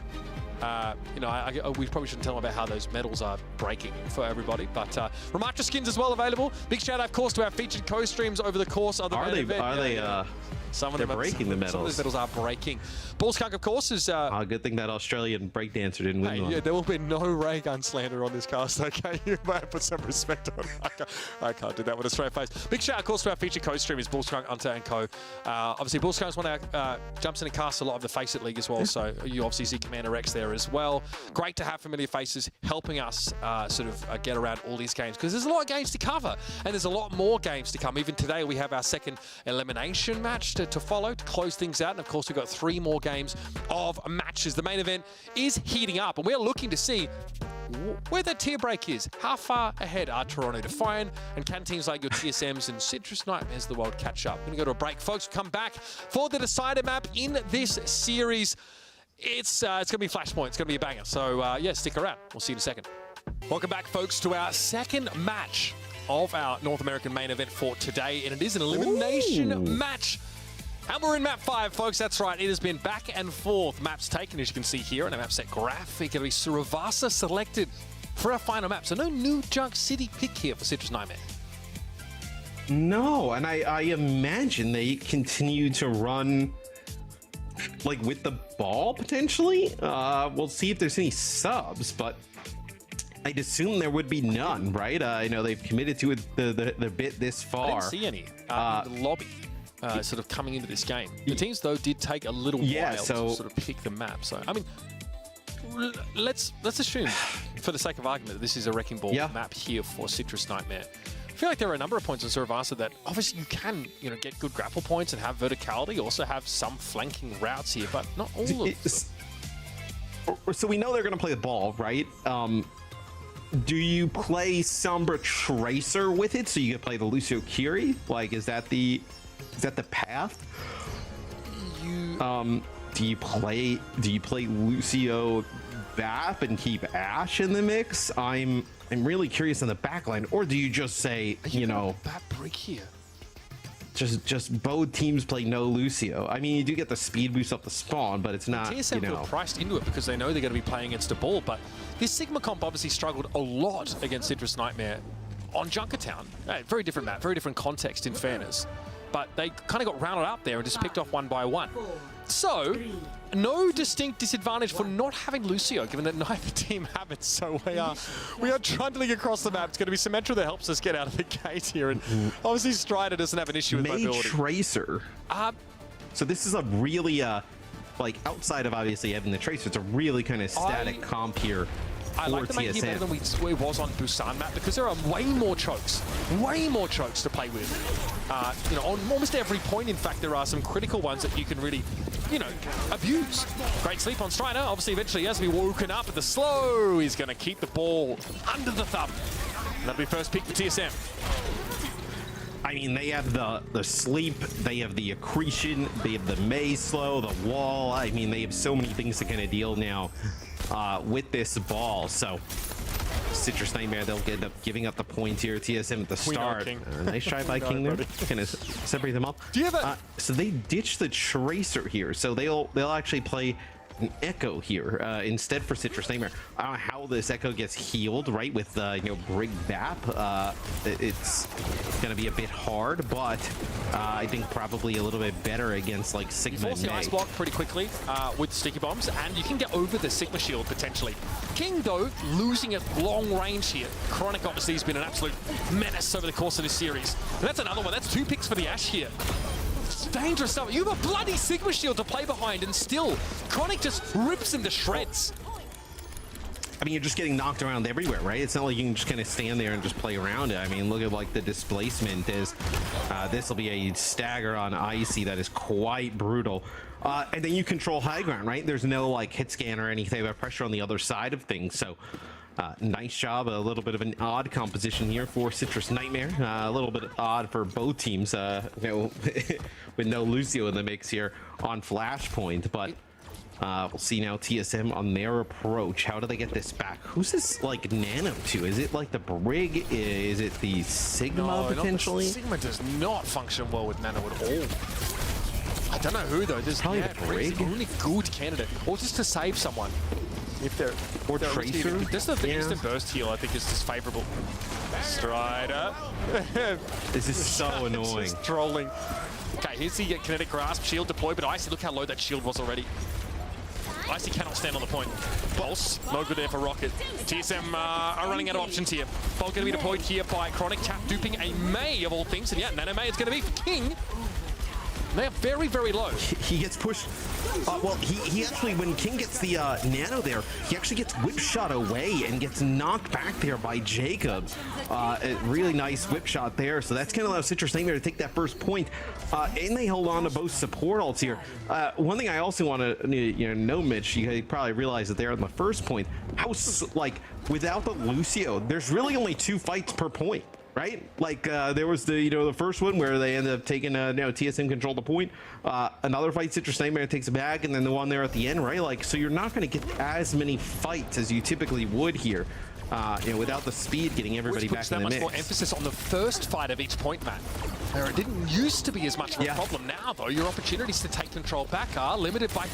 We probably shouldn't tell them about how those medals are breaking for everybody, but Ramatra skins as well available. Big shout out, of course, to our featured co-streams over the course of the event. Some of them breaking the medals. Some of those medals are breaking. Bullskunk, of course, is... good thing that Australian breakdancer didn't win one. Yeah, there will be no ray gun slander on this cast, okay? You might put some respect on it. I can't do that with a straight face. Big shout out, of course, to our featured co-streamers, Bullskunk, Hunter, and Co. Obviously, Bullskunk's one of our jumps in and casts a lot of the Face It League as well, so you obviously see Commander X there as well. Great to have familiar faces helping us get around all these games, because there's a lot of games to cover, and there's a lot more games to come. Even today, we have our second elimination match to follow to close things out, and of course we've got 3 more games of matches. The main event is heating up, and we're looking to see where the tier break is. How far ahead are Toronto Defiant, and can teams like your TSMs and Citrus Nightmares of the world catch up? We're going to go to a break, folks. Come back for the decider map in this series. It's going to be Flashpoint. It's going to be a banger. So stick around. We'll see you in a second. Welcome back, folks, to our second match of our North American main event for today, and it is an elimination match. And we're in map 5, folks. That's right. It has been back and forth. Maps taken, as you can see here, on a map set graphic. It'll be Suravasa selected for our final map. So no New Junk City pick here for Citrus Nightmare. No, and I imagine they continue to run with the ball potentially. We'll see if there's any subs, but I'd assume there would be none, right? I know they've committed to it the bit this far. I didn't see any in the lobby. sort of coming into this game. The teams, though, did take a little while to sort of pick the map. So, I mean, let's assume, for the sake of argument, that this is a Wrecking Ball map here for Citrus Nightmare. I feel like there are a number of points in Survasa that obviously you can, get good grapple points and have verticality, also have some flanking routes here, but not all of them. So we know they're going to play the ball, right? Do you play Sombra Tracer with it so you can play the Lucio Curie? Like, is that the path? Do you play Lucio Bap and keep Ash in the mix? I'm really curious on the backline, or do you just say, that brick here? Just both teams play no Lucio. I mean, you do get the speed boost up the spawn, but it's not, TSM feel priced into it because they know they're going to be playing against a ball, but this Sigma comp obviously struggled a lot against Citrus Nightmare on Junkertown. Very different map, very different context in fairness. But they kind of got rounded up there and just picked off one by one. So, no distinct disadvantage for not having Lucio, given that neither team have it. So we are trundling across the map. It's going to be Symmetra that helps us get out of the gate here. And obviously Strider doesn't have an issue with mobility. Tracer. So this is a really, like, outside of obviously having the Tracer, it's a really kind of static comp here. I like the main here better than we was on Busan map because there are way more chokes to play with. On almost every point, in fact, there are some critical ones that you can really, abuse. Great sleep on Strider. Obviously, eventually he has to be woken up at the slow. He's going to keep the ball under the thumb. That'll be first pick for TSM. I mean, they have the sleep, they have the accretion, they have the maze slow, the wall. I mean, they have so many things to kind of deal now with this ball. So Citrus Nightmare, they'll end up giving up the points here. TSM at the start. Nice try by King there. Kind of separate them up. Do you have so they ditch the Tracer here. So they'll actually play an Echo here instead for Citrus Nightmare. I don't know how this Echo gets healed, right? With Brig Bap, it's gonna be a bit hard, but I think probably a little bit better against like Sigma. You force the ice block pretty quickly with sticky bombs, and you can get over the Sigma shield potentially. King though losing at long range here. Chronic obviously has been an absolute menace over the course of this series. And that's another one. That's 2 picks for the Ash here. Dangerous stuff. You have a bloody Sigma shield to play behind, and still, Chronic just rips him to shreds. I mean, you're just getting knocked around everywhere, right? It's not like you can just kind of stand there and just play around it. I mean, look at like the displacement is. This will be a stagger on Icy that is quite brutal. And then you control high ground, right? There's no like hit scan or anything, but pressure on the other side of things. So nice job. A little bit of an odd composition here for Citrus Nightmare. A little bit odd for both teams, with no Lucio in the mix here on Flashpoint. But we'll see now TSM on their approach. How do they get this back? Who's this like Nano to? Is it like the Brig? Is it the Sigma potentially? Sigma does not function well with Nano at all. I don't know who though. There's probably the Brig. The only good candidate, or just to save someone. If they're or Tracer. Just the instant burst heal, I think, is just favorable. Strider. This is so annoying. Just trolling. Okay, here's the kinetic grasp shield deployed, but Icy, look how low that shield was already. Icy cannot stand on the point. Pulse, no good there for Rocket. TSM are running out of options here. Bolt going to be deployed here by Chronic, tap duping a May of all things, and yeah, Nano May is going to be for King. They are very, very low. He gets pushed. Well, he actually, when King gets the Nano there, he actually gets whip shot away and gets knocked back there by Jacob. A really nice whip shot there. So that's going to allow Citrus Nightmare to take that first point. And they hold on to both support ults here. One thing I also want to know, Mitch, you probably realize that there on the first point, how, like, without the Lucio, there's really only 2 fights per point. Right? Like there was the the first one where they ended up taking TSM control the point. Another fight, Citrus Nightmare takes it back, and then the one there at the end, right? Like, so you're not going to get as many fights as you typically would here. Without the speed getting everybody back in the mix. Much more emphasis on the first fight of each point, man. It didn't used to be as much of a problem. Now, though, your opportunities to take control back are limited by,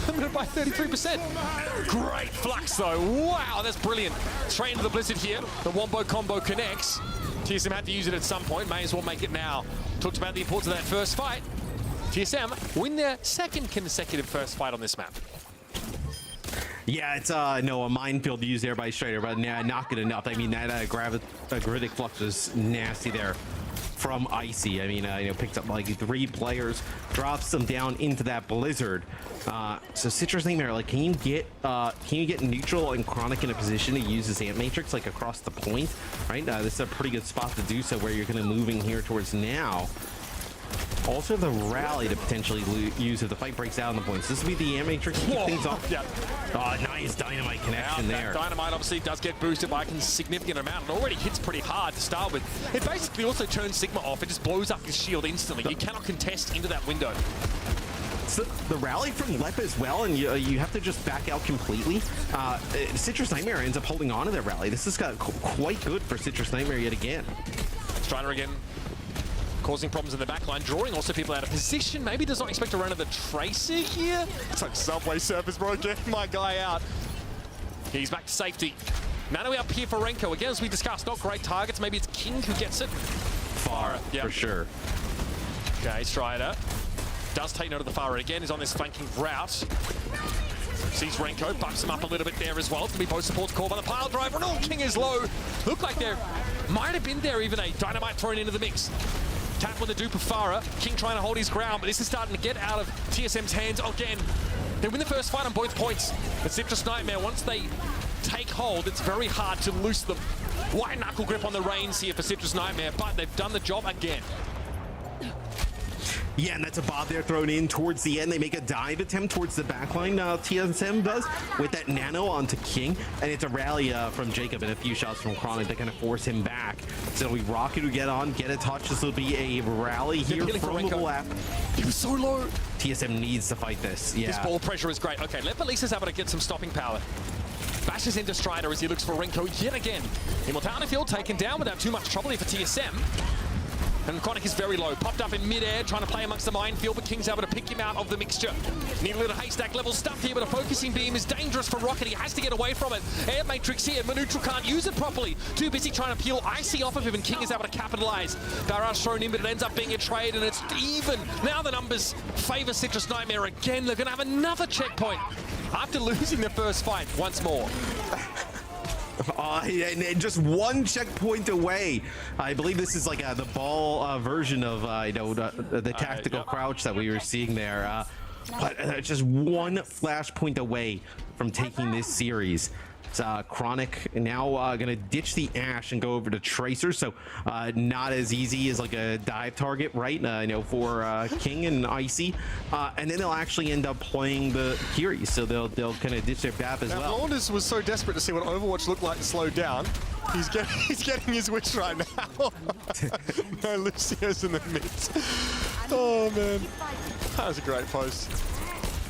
limited by 33%. Great flux, though. Wow, that's brilliant. Straight into the Blizzard here. The Wombo combo connects. TSM had to use it at some point. May as well make it now. Talked about the importance of that first fight. TSM win their second consecutive first fight on this map. Yeah, it's a minefield used there by Strider, but not good enough. I mean, that gravitic flux was nasty there from Icy. I mean, picks up like 3 players, drops them down into that blizzard. So Citrus Nightmare, like, can you get Neutral and Chronic in a position to use his Ant Matrix like across the point, right? This is a pretty good spot to do so, where you're going to moving here towards now. Also the rally to potentially use if the fight breaks out on the points. This would be the Ant Matrix to keep things off. Yeah. Oh, nice dynamite connection there. Dynamite obviously does get boosted by a significant amount. It already hits pretty hard to start with. It basically also turns Sigma off. It just blows up his shield instantly. You cannot contest into that window. So the rally from Lep as well, and you have to just back out completely. Citrus Nightmare ends up holding on to that rally. This has got quite good for Citrus Nightmare yet again. Strider again, causing problems in the back line, drawing also people out of position. Maybe does not expect to run into the Tracer here. It's like Subway Surfers, bro. Get my guy out. He's back to safety. Nano up here for Renko. Again, as we discussed, not great targets. Maybe it's King who gets it. Far, yeah, for sure. Okay, Strider does take note of the Farah again. He's on this flanking route. Sees Renko, bumps him up a little bit there as well. It's going to be both supports called by the pile driver. And King is low. Looked like there might have been there even a dynamite thrown into the mix. Tap with the dupe of Farah. King trying to hold his ground, but this is starting to get out of TSM's hands again. They win the first fight on both points. But Citrus Nightmare, once they take hold, it's very hard to loose them. White knuckle grip on the reins here for Citrus Nightmare, but they've done the job again. Yeah, and that's a bomb there thrown in towards the end. They make a dive attempt towards the backline, TSM does, with that nano onto King. And it's a rally from Jacob and a few shots from Chronic that kind of force him back. So it'll be Rocket who get on, get a touch. This will be a rally here from the lap. He was so low. TSM needs to fight this. Yeah. This ball pressure is great. Okay, let Belisa's able to get some stopping power. Bashes into Strider as he looks for Renko yet again. Immortality Field taken down without too much trouble here for TSM. And Chronic is very low, popped up in mid-air, trying to play amongst the minefield, but King's able to pick him out of the mixture. Need a little haystack level stuff here, but a focusing beam is dangerous for Rocket. He has to get away from it. Air Matrix here, Neutral can't use it properly. Too busy trying to peel Icy off of him, and King is able to capitalize. Barrage thrown in, but it ends up being a trade, and it's even. Now the numbers favor Citrus Nightmare again. They're going to have another checkpoint after losing their first fight once more. And just one checkpoint away. I believe this is like the ball version of the tactical crouch that we were seeing there. But just one flashpoint away from taking this series. It's Chronic now going to ditch the Ash and go over to Tracer, so not as easy as like a dive target, right? For King and Icy, and then they'll actually end up playing the Kiri, so they'll kind of ditch their BAP as well. Blonders was so desperate to see what Overwatch looked like to slow down. He's getting his wish right now. No, Lucio's in the midst. Oh man, that was a great post.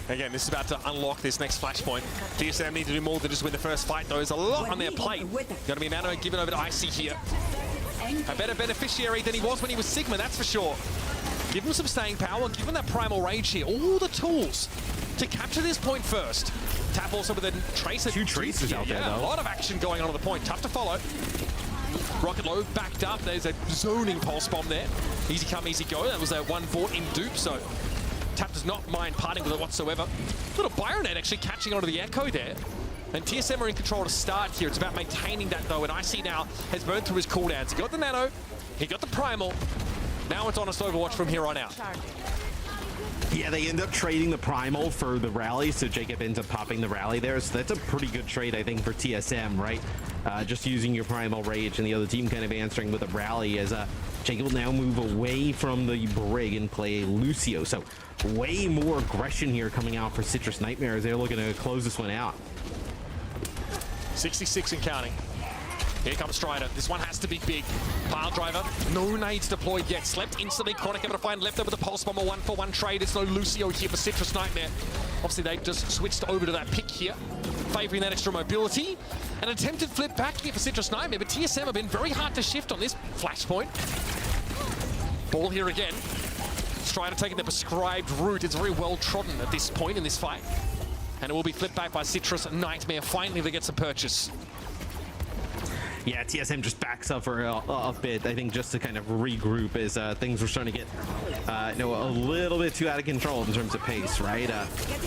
Again, this is about to unlock this next flashpoint. TSM need to do more than just win the first fight, though. There's a lot on their plate. Got to be Nano given over to Icy here. A better beneficiary than he was when he was Sigma, that's for sure. Give him some staying power, give him that primal rage here. All the tools to capture this point first. Tap also with a Tracer. 2 Tracers out there, though. A lot of action going on at the point. Tough to follow. Rocket low, backed up. There's a zoning pulse bomb there. Easy come, easy go. That was a 1-4 in dupe, so Tap does not mind parting with it whatsoever. Little Byronet actually catching onto the Echo there. And TSM are in control to start here. It's about maintaining that though, and Icy now has burned through his cooldowns. He got the Nano, he got the Primal. Now it's honest Overwatch from here on out. Yeah, they end up trading the Primal for the rally, so Jacob ends up popping the rally there. So that's a pretty good trade, I think, for TSM, right? Just using your Primal Rage and the other team kind of answering with a rally as Jacob will now move away from the Brig and play a Lucio. So way more aggression here coming out for Citrus Nightmare as they're looking to close this one out. 66 and counting. Here comes Strider. This one has to be big. Pile driver. No nades deployed yet. Slept instantly. Chronic able to find left over the pulse bomber. 1-for-1 trade. It's no Lucio here for Citrus Nightmare. Obviously, they've just switched over to that pick here, favoring that extra mobility. An attempted flip back here for Citrus Nightmare, but TSM have been very hard to shift on this flashpoint. Ball here again. Strider taking the prescribed route. It's very well trodden at this point in this fight. And it will be flipped back by Citrus Nightmare. Finally, they get some purchase. yeah, TSM just backs up for a bit, I think, just to kind of regroup as things were starting to get a little bit too out of control in terms of pace, right?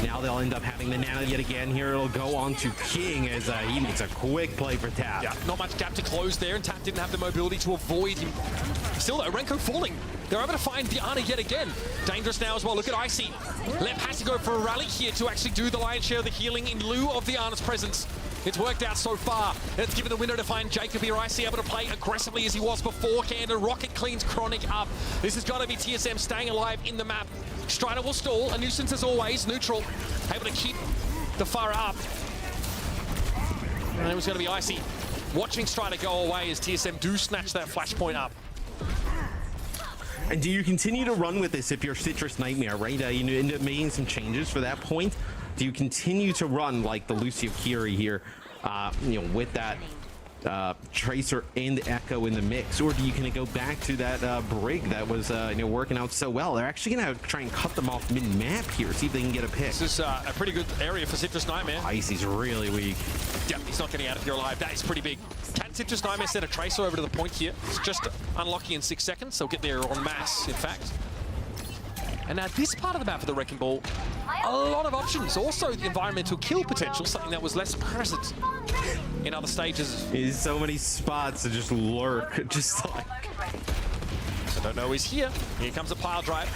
Now they'll end up having the Nano yet again. Here it'll go on to King as he makes a quick play for Tap. Yeah, not much gap to close there, and Tap didn't have the mobility to avoid him. Still though, Renko falling. They're able to find Diana yet again. Dangerous now as well. Look at Icy. Lep has to go for a rally here to actually do the lion's share of the healing in lieu of Diana's presence. It's worked out so far. It's given the window to find Jacob here. Icy able to play aggressively as he was beforehand. And Rocket cleans Chronic up. This has got to be TSM staying alive in the map. Strider will stall. A nuisance as always. Neutral. Able to keep the fire up. And it was going to be Icy. Watching Strider go away as TSM do snatch that flashpoint up. And do you continue to run with this if you're Citrus Nightmare, right? You end up making some changes for that point. Do you continue to run like the Lucio Kiri here, with that Tracer and Echo in the mix? Or do you kind of go back to that Brig that was working out so well? They're actually going to try and cut them off mid-map here, see if they can get a pick. This is a pretty good area for Citrus Nightmare. Icy's really weak. Yeah, he's not getting out of here alive. That is pretty big. Can Citrus Nightmare send a Tracer over to the point here? It's just unlucky in 6 seconds. They'll get there en masse, in fact. And now this part of the map for the Wrecking Ball, a lot of options. Also the environmental kill potential, something that was less present in other stages. There's so many spots to just lurk, just like... I don't know he's here. Here comes a pile drive.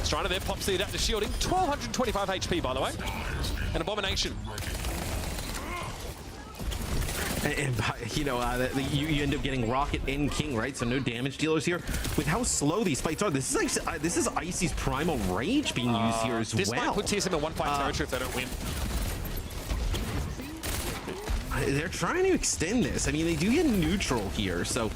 Strider there pops the adaptive shielding. 1225 HP, by the way. An Abomination. And you end up getting Rocket and King, right? So no damage dealers here. With how slow these fights are, this is Icy's Primal Rage being used here as this well. This might put TSM in 1-5 territory if they don't win. They're trying to extend this. I mean, they do get neutral here, so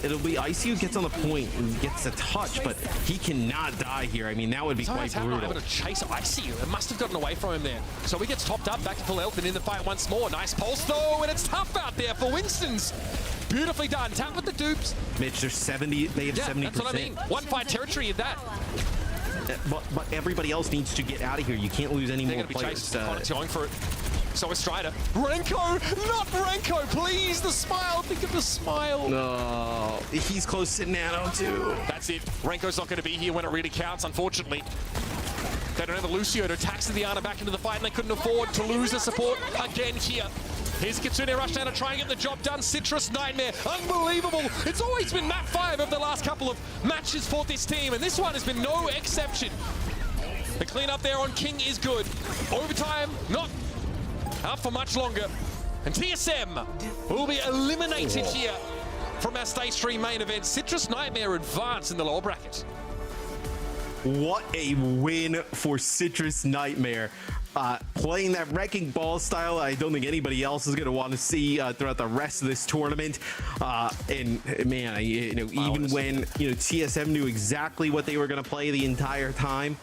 it'll be Icy who gets on the point and gets a touch, but he cannot die here. I mean, that would be quite brutal. Able to chase Icy. It must have gotten away from him there. So he gets topped up, back to full health, and in the fight once more. Nice pulse though, and it's tough out there for Winston's. Beautifully done. Tap with the dupes. Mitch, they're 70. They have 70%. That's what I mean. 1-5 territory in that. But everybody else needs to get out of here. You can't lose any more players. Going for it. So is Strider. Renko! Not Renko! Please, the smile! Think of the smile! No. He's close to Nano, too. That's it. Renko's not going to be here when it really counts, unfortunately. They don't have the Lucio to tax the Diana back into the fight, and they couldn't afford to lose the support again here. Here's Kitsune rush down to try and get the job done. Citrus Nightmare, unbelievable. It's always been map 5 of the last couple of matches for this team, and this one has been no exception. The cleanup there on King is good. Overtime, not out for much longer. And TSM will be eliminated here from our Stage 3 main event. Citrus Nightmare advance in the lower bracket. What a win for Citrus Nightmare. Playing that Wrecking Ball style, I don't think anybody else is going to want to see throughout the rest of this tournament. And man, even when TSM knew exactly what they were going to play the entire time,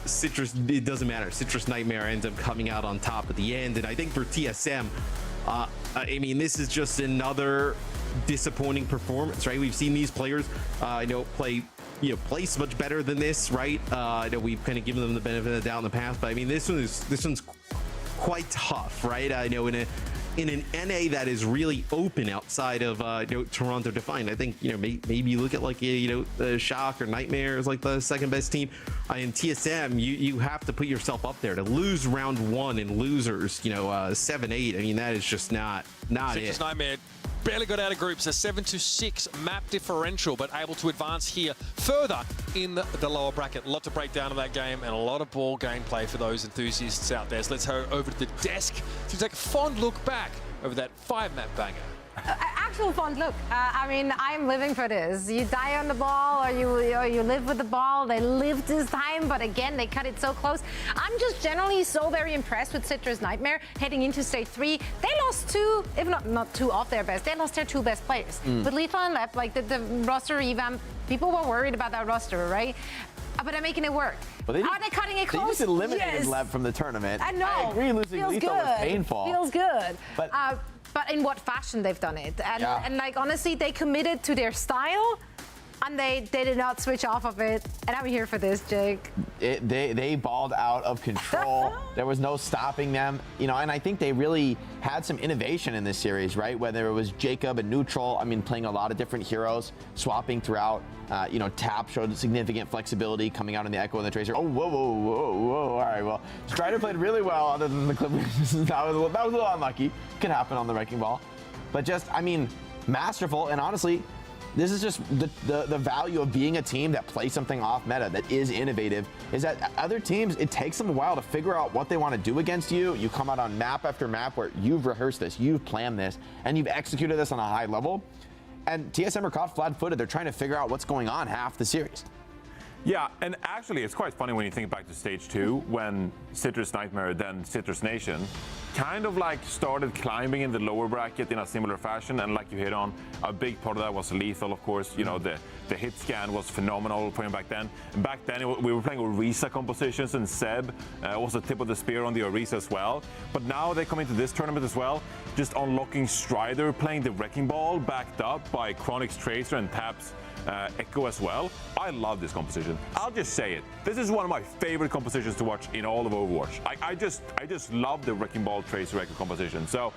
Citrus, it doesn't matter. Citrus Nightmare ends up coming out on top at the end. And I think for TSM, I mean, this is just another disappointing performance, right? We've seen these players, place much better than this, right? I know we've kind of given them the benefit of the doubt in the past, but I mean, this one's quite tough, right? I know in an NA that is really open outside of Toronto Defiant. I think maybe you look at like the Shock or Nightmare is like the second best team. In TSM, you have to put yourself up there to lose round 1 and losers 7-8. I mean, that is just not Citrus Nightmare barely got out of groups, a 7-6 map differential, but able to advance here further in the lower bracket. A lot to break down in that game and a lot of ball gameplay for those enthusiasts out there. So let's head over to the desk to take a fond look back over that 5-map banger. Actual fond look. I mean, I'm living for this. You die on the ball, or you live with the ball. They lived this time, but again, they cut it so close. I'm just generally so very impressed with Citrus Nightmare heading into Stage 3. They lost 2, if not 2 of their best. They lost their 2 best players. With Lethal and Lep, like the roster revamp, people were worried about that roster, right? But they're making it work. Are they cutting it close? They just eliminated Lep from the tournament. I know. I agree, losing Lethal was painful. Feels good. But in what fashion they've done it. And like, honestly, they committed to their style. and they did not switch off of it. And I'm here for this, Jake. They balled out of control. There was no stopping them, and I think they really had some innovation in this series, right? Whether it was Jacob and neutral, playing a lot of different heroes, swapping throughout. Tap showed significant flexibility coming out in the Echo and the Tracer. Oh, whoa. All right, well, Strider played really well other than the Clippers. that was a little unlucky. Could happen on the Wrecking Ball. But just, masterful. And honestly, this is just the value of being a team that plays something off meta, that is innovative, is that other teams, it takes them a while to figure out what they want to do against you. You come out on map after map where you've rehearsed this, you've planned this, and you've executed this on a high level. And TSM are caught flat-footed. They're trying to figure out what's going on half the series. Yeah, and actually, it's quite funny when you think back to stage 2, when Citrus Nightmare, then Citrus Nation, kind of like started climbing in the lower bracket in a similar fashion. And like you hit on, a big part of that was lethal, of course. The hit scan was phenomenal for him back then. And back then, we were playing Orisa compositions, and Seb was the tip of the spear on the Orisa as well. But now they come into this tournament as well, just unlocking Strider, playing the Wrecking Ball, backed up by Chronic's Tracer and Tap's Echo as well. I love this composition. I'll just say it. This is one of my favorite compositions to watch in all of Overwatch. I just love the Wrecking Ball Tracer Echo composition. So,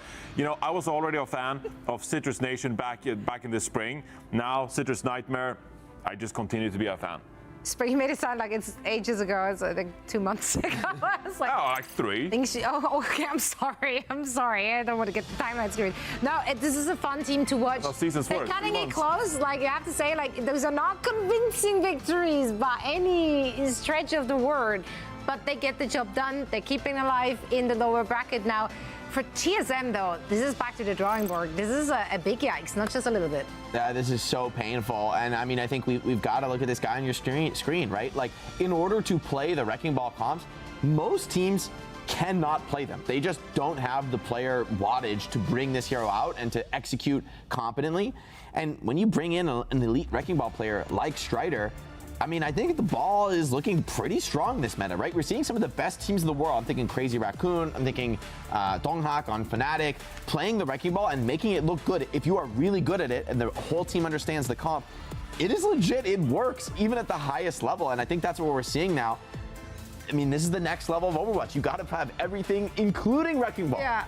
I was already a fan of Citrus Nation back in the spring. Now Citrus Nightmare, I just continue to be a fan. Spring, you made it sound like it's ages ago. It's like 2 months ago. I was like, like 3. Okay, I'm sorry. I don't want to get the timeline screwed. No, this is a fun team to watch. How seasons They're work. cutting it close. You have to say, those are not convincing victories by any stretch of the word. But they get the job done. They're keeping alive in the lower bracket now. For TSM, though, this is back to the drawing board. This is a big yikes, not just a little bit. This is so painful. And I think we've got to look at this guy on your screen, right? In order to play the Wrecking Ball comps, most teams cannot play them. They just don't have the player wattage to bring this hero out and to execute competently. And when you bring in an elite Wrecking Ball player like Strider, I think the ball is looking pretty strong this meta, right? We're seeing some of the best teams in the world. I'm thinking Crazy Raccoon, I'm thinking Donghak on Fnatic, playing the Wrecking Ball and making it look good. If you are really good at it and the whole team understands the comp, it is legit, it works, even at the highest level. And I think that's what we're seeing now. This is the next level of Overwatch. You got to have everything, including Wrecking Ball. Yeah.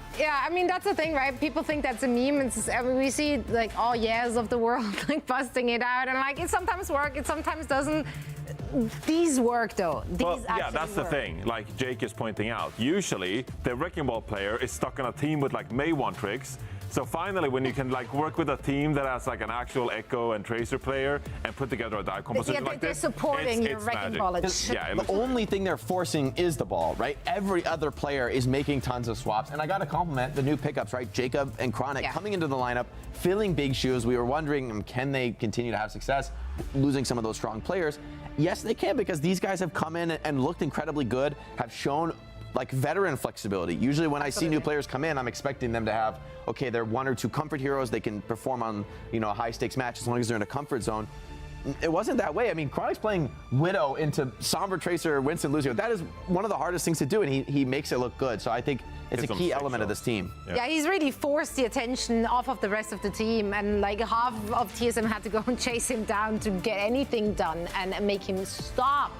That's the thing, right? People think that's a meme. We see all yeahs of the world busting it out, and it sometimes works, it sometimes doesn't. These work though. That's the thing. Like Jake is pointing out, usually the Wrecking Ball player is stuck on a team with May 1 tricks. So finally, when you can work with a team that has an actual Echo and Tracer player and put together a dive composition like this, they're supporting your Wrecking Ball. The only thing they're forcing is the ball, right? Every other player is making tons of swaps, and I got to compliment the new pickups, right? Jacob and Chronic coming into the lineup, filling big shoes. We were wondering, can they continue to have success, losing some of those strong players? Yes, they can, because these guys have come in and looked incredibly good, have shown veteran flexibility. Usually when I see new players come in, I'm expecting them to have, okay, they're 1 or 2 comfort heroes. They can perform on, a high stakes match as long as they're in a comfort zone. It wasn't that way. Chronic's playing Widow into Sombra Tracer, Winston Lucio. That is one of the hardest things to do, and he makes it look good. So I think it's a key element of this team. Yeah, he's really forced the attention off of the rest of the team, and half of TSM had to go and chase him down to get anything done and make him stop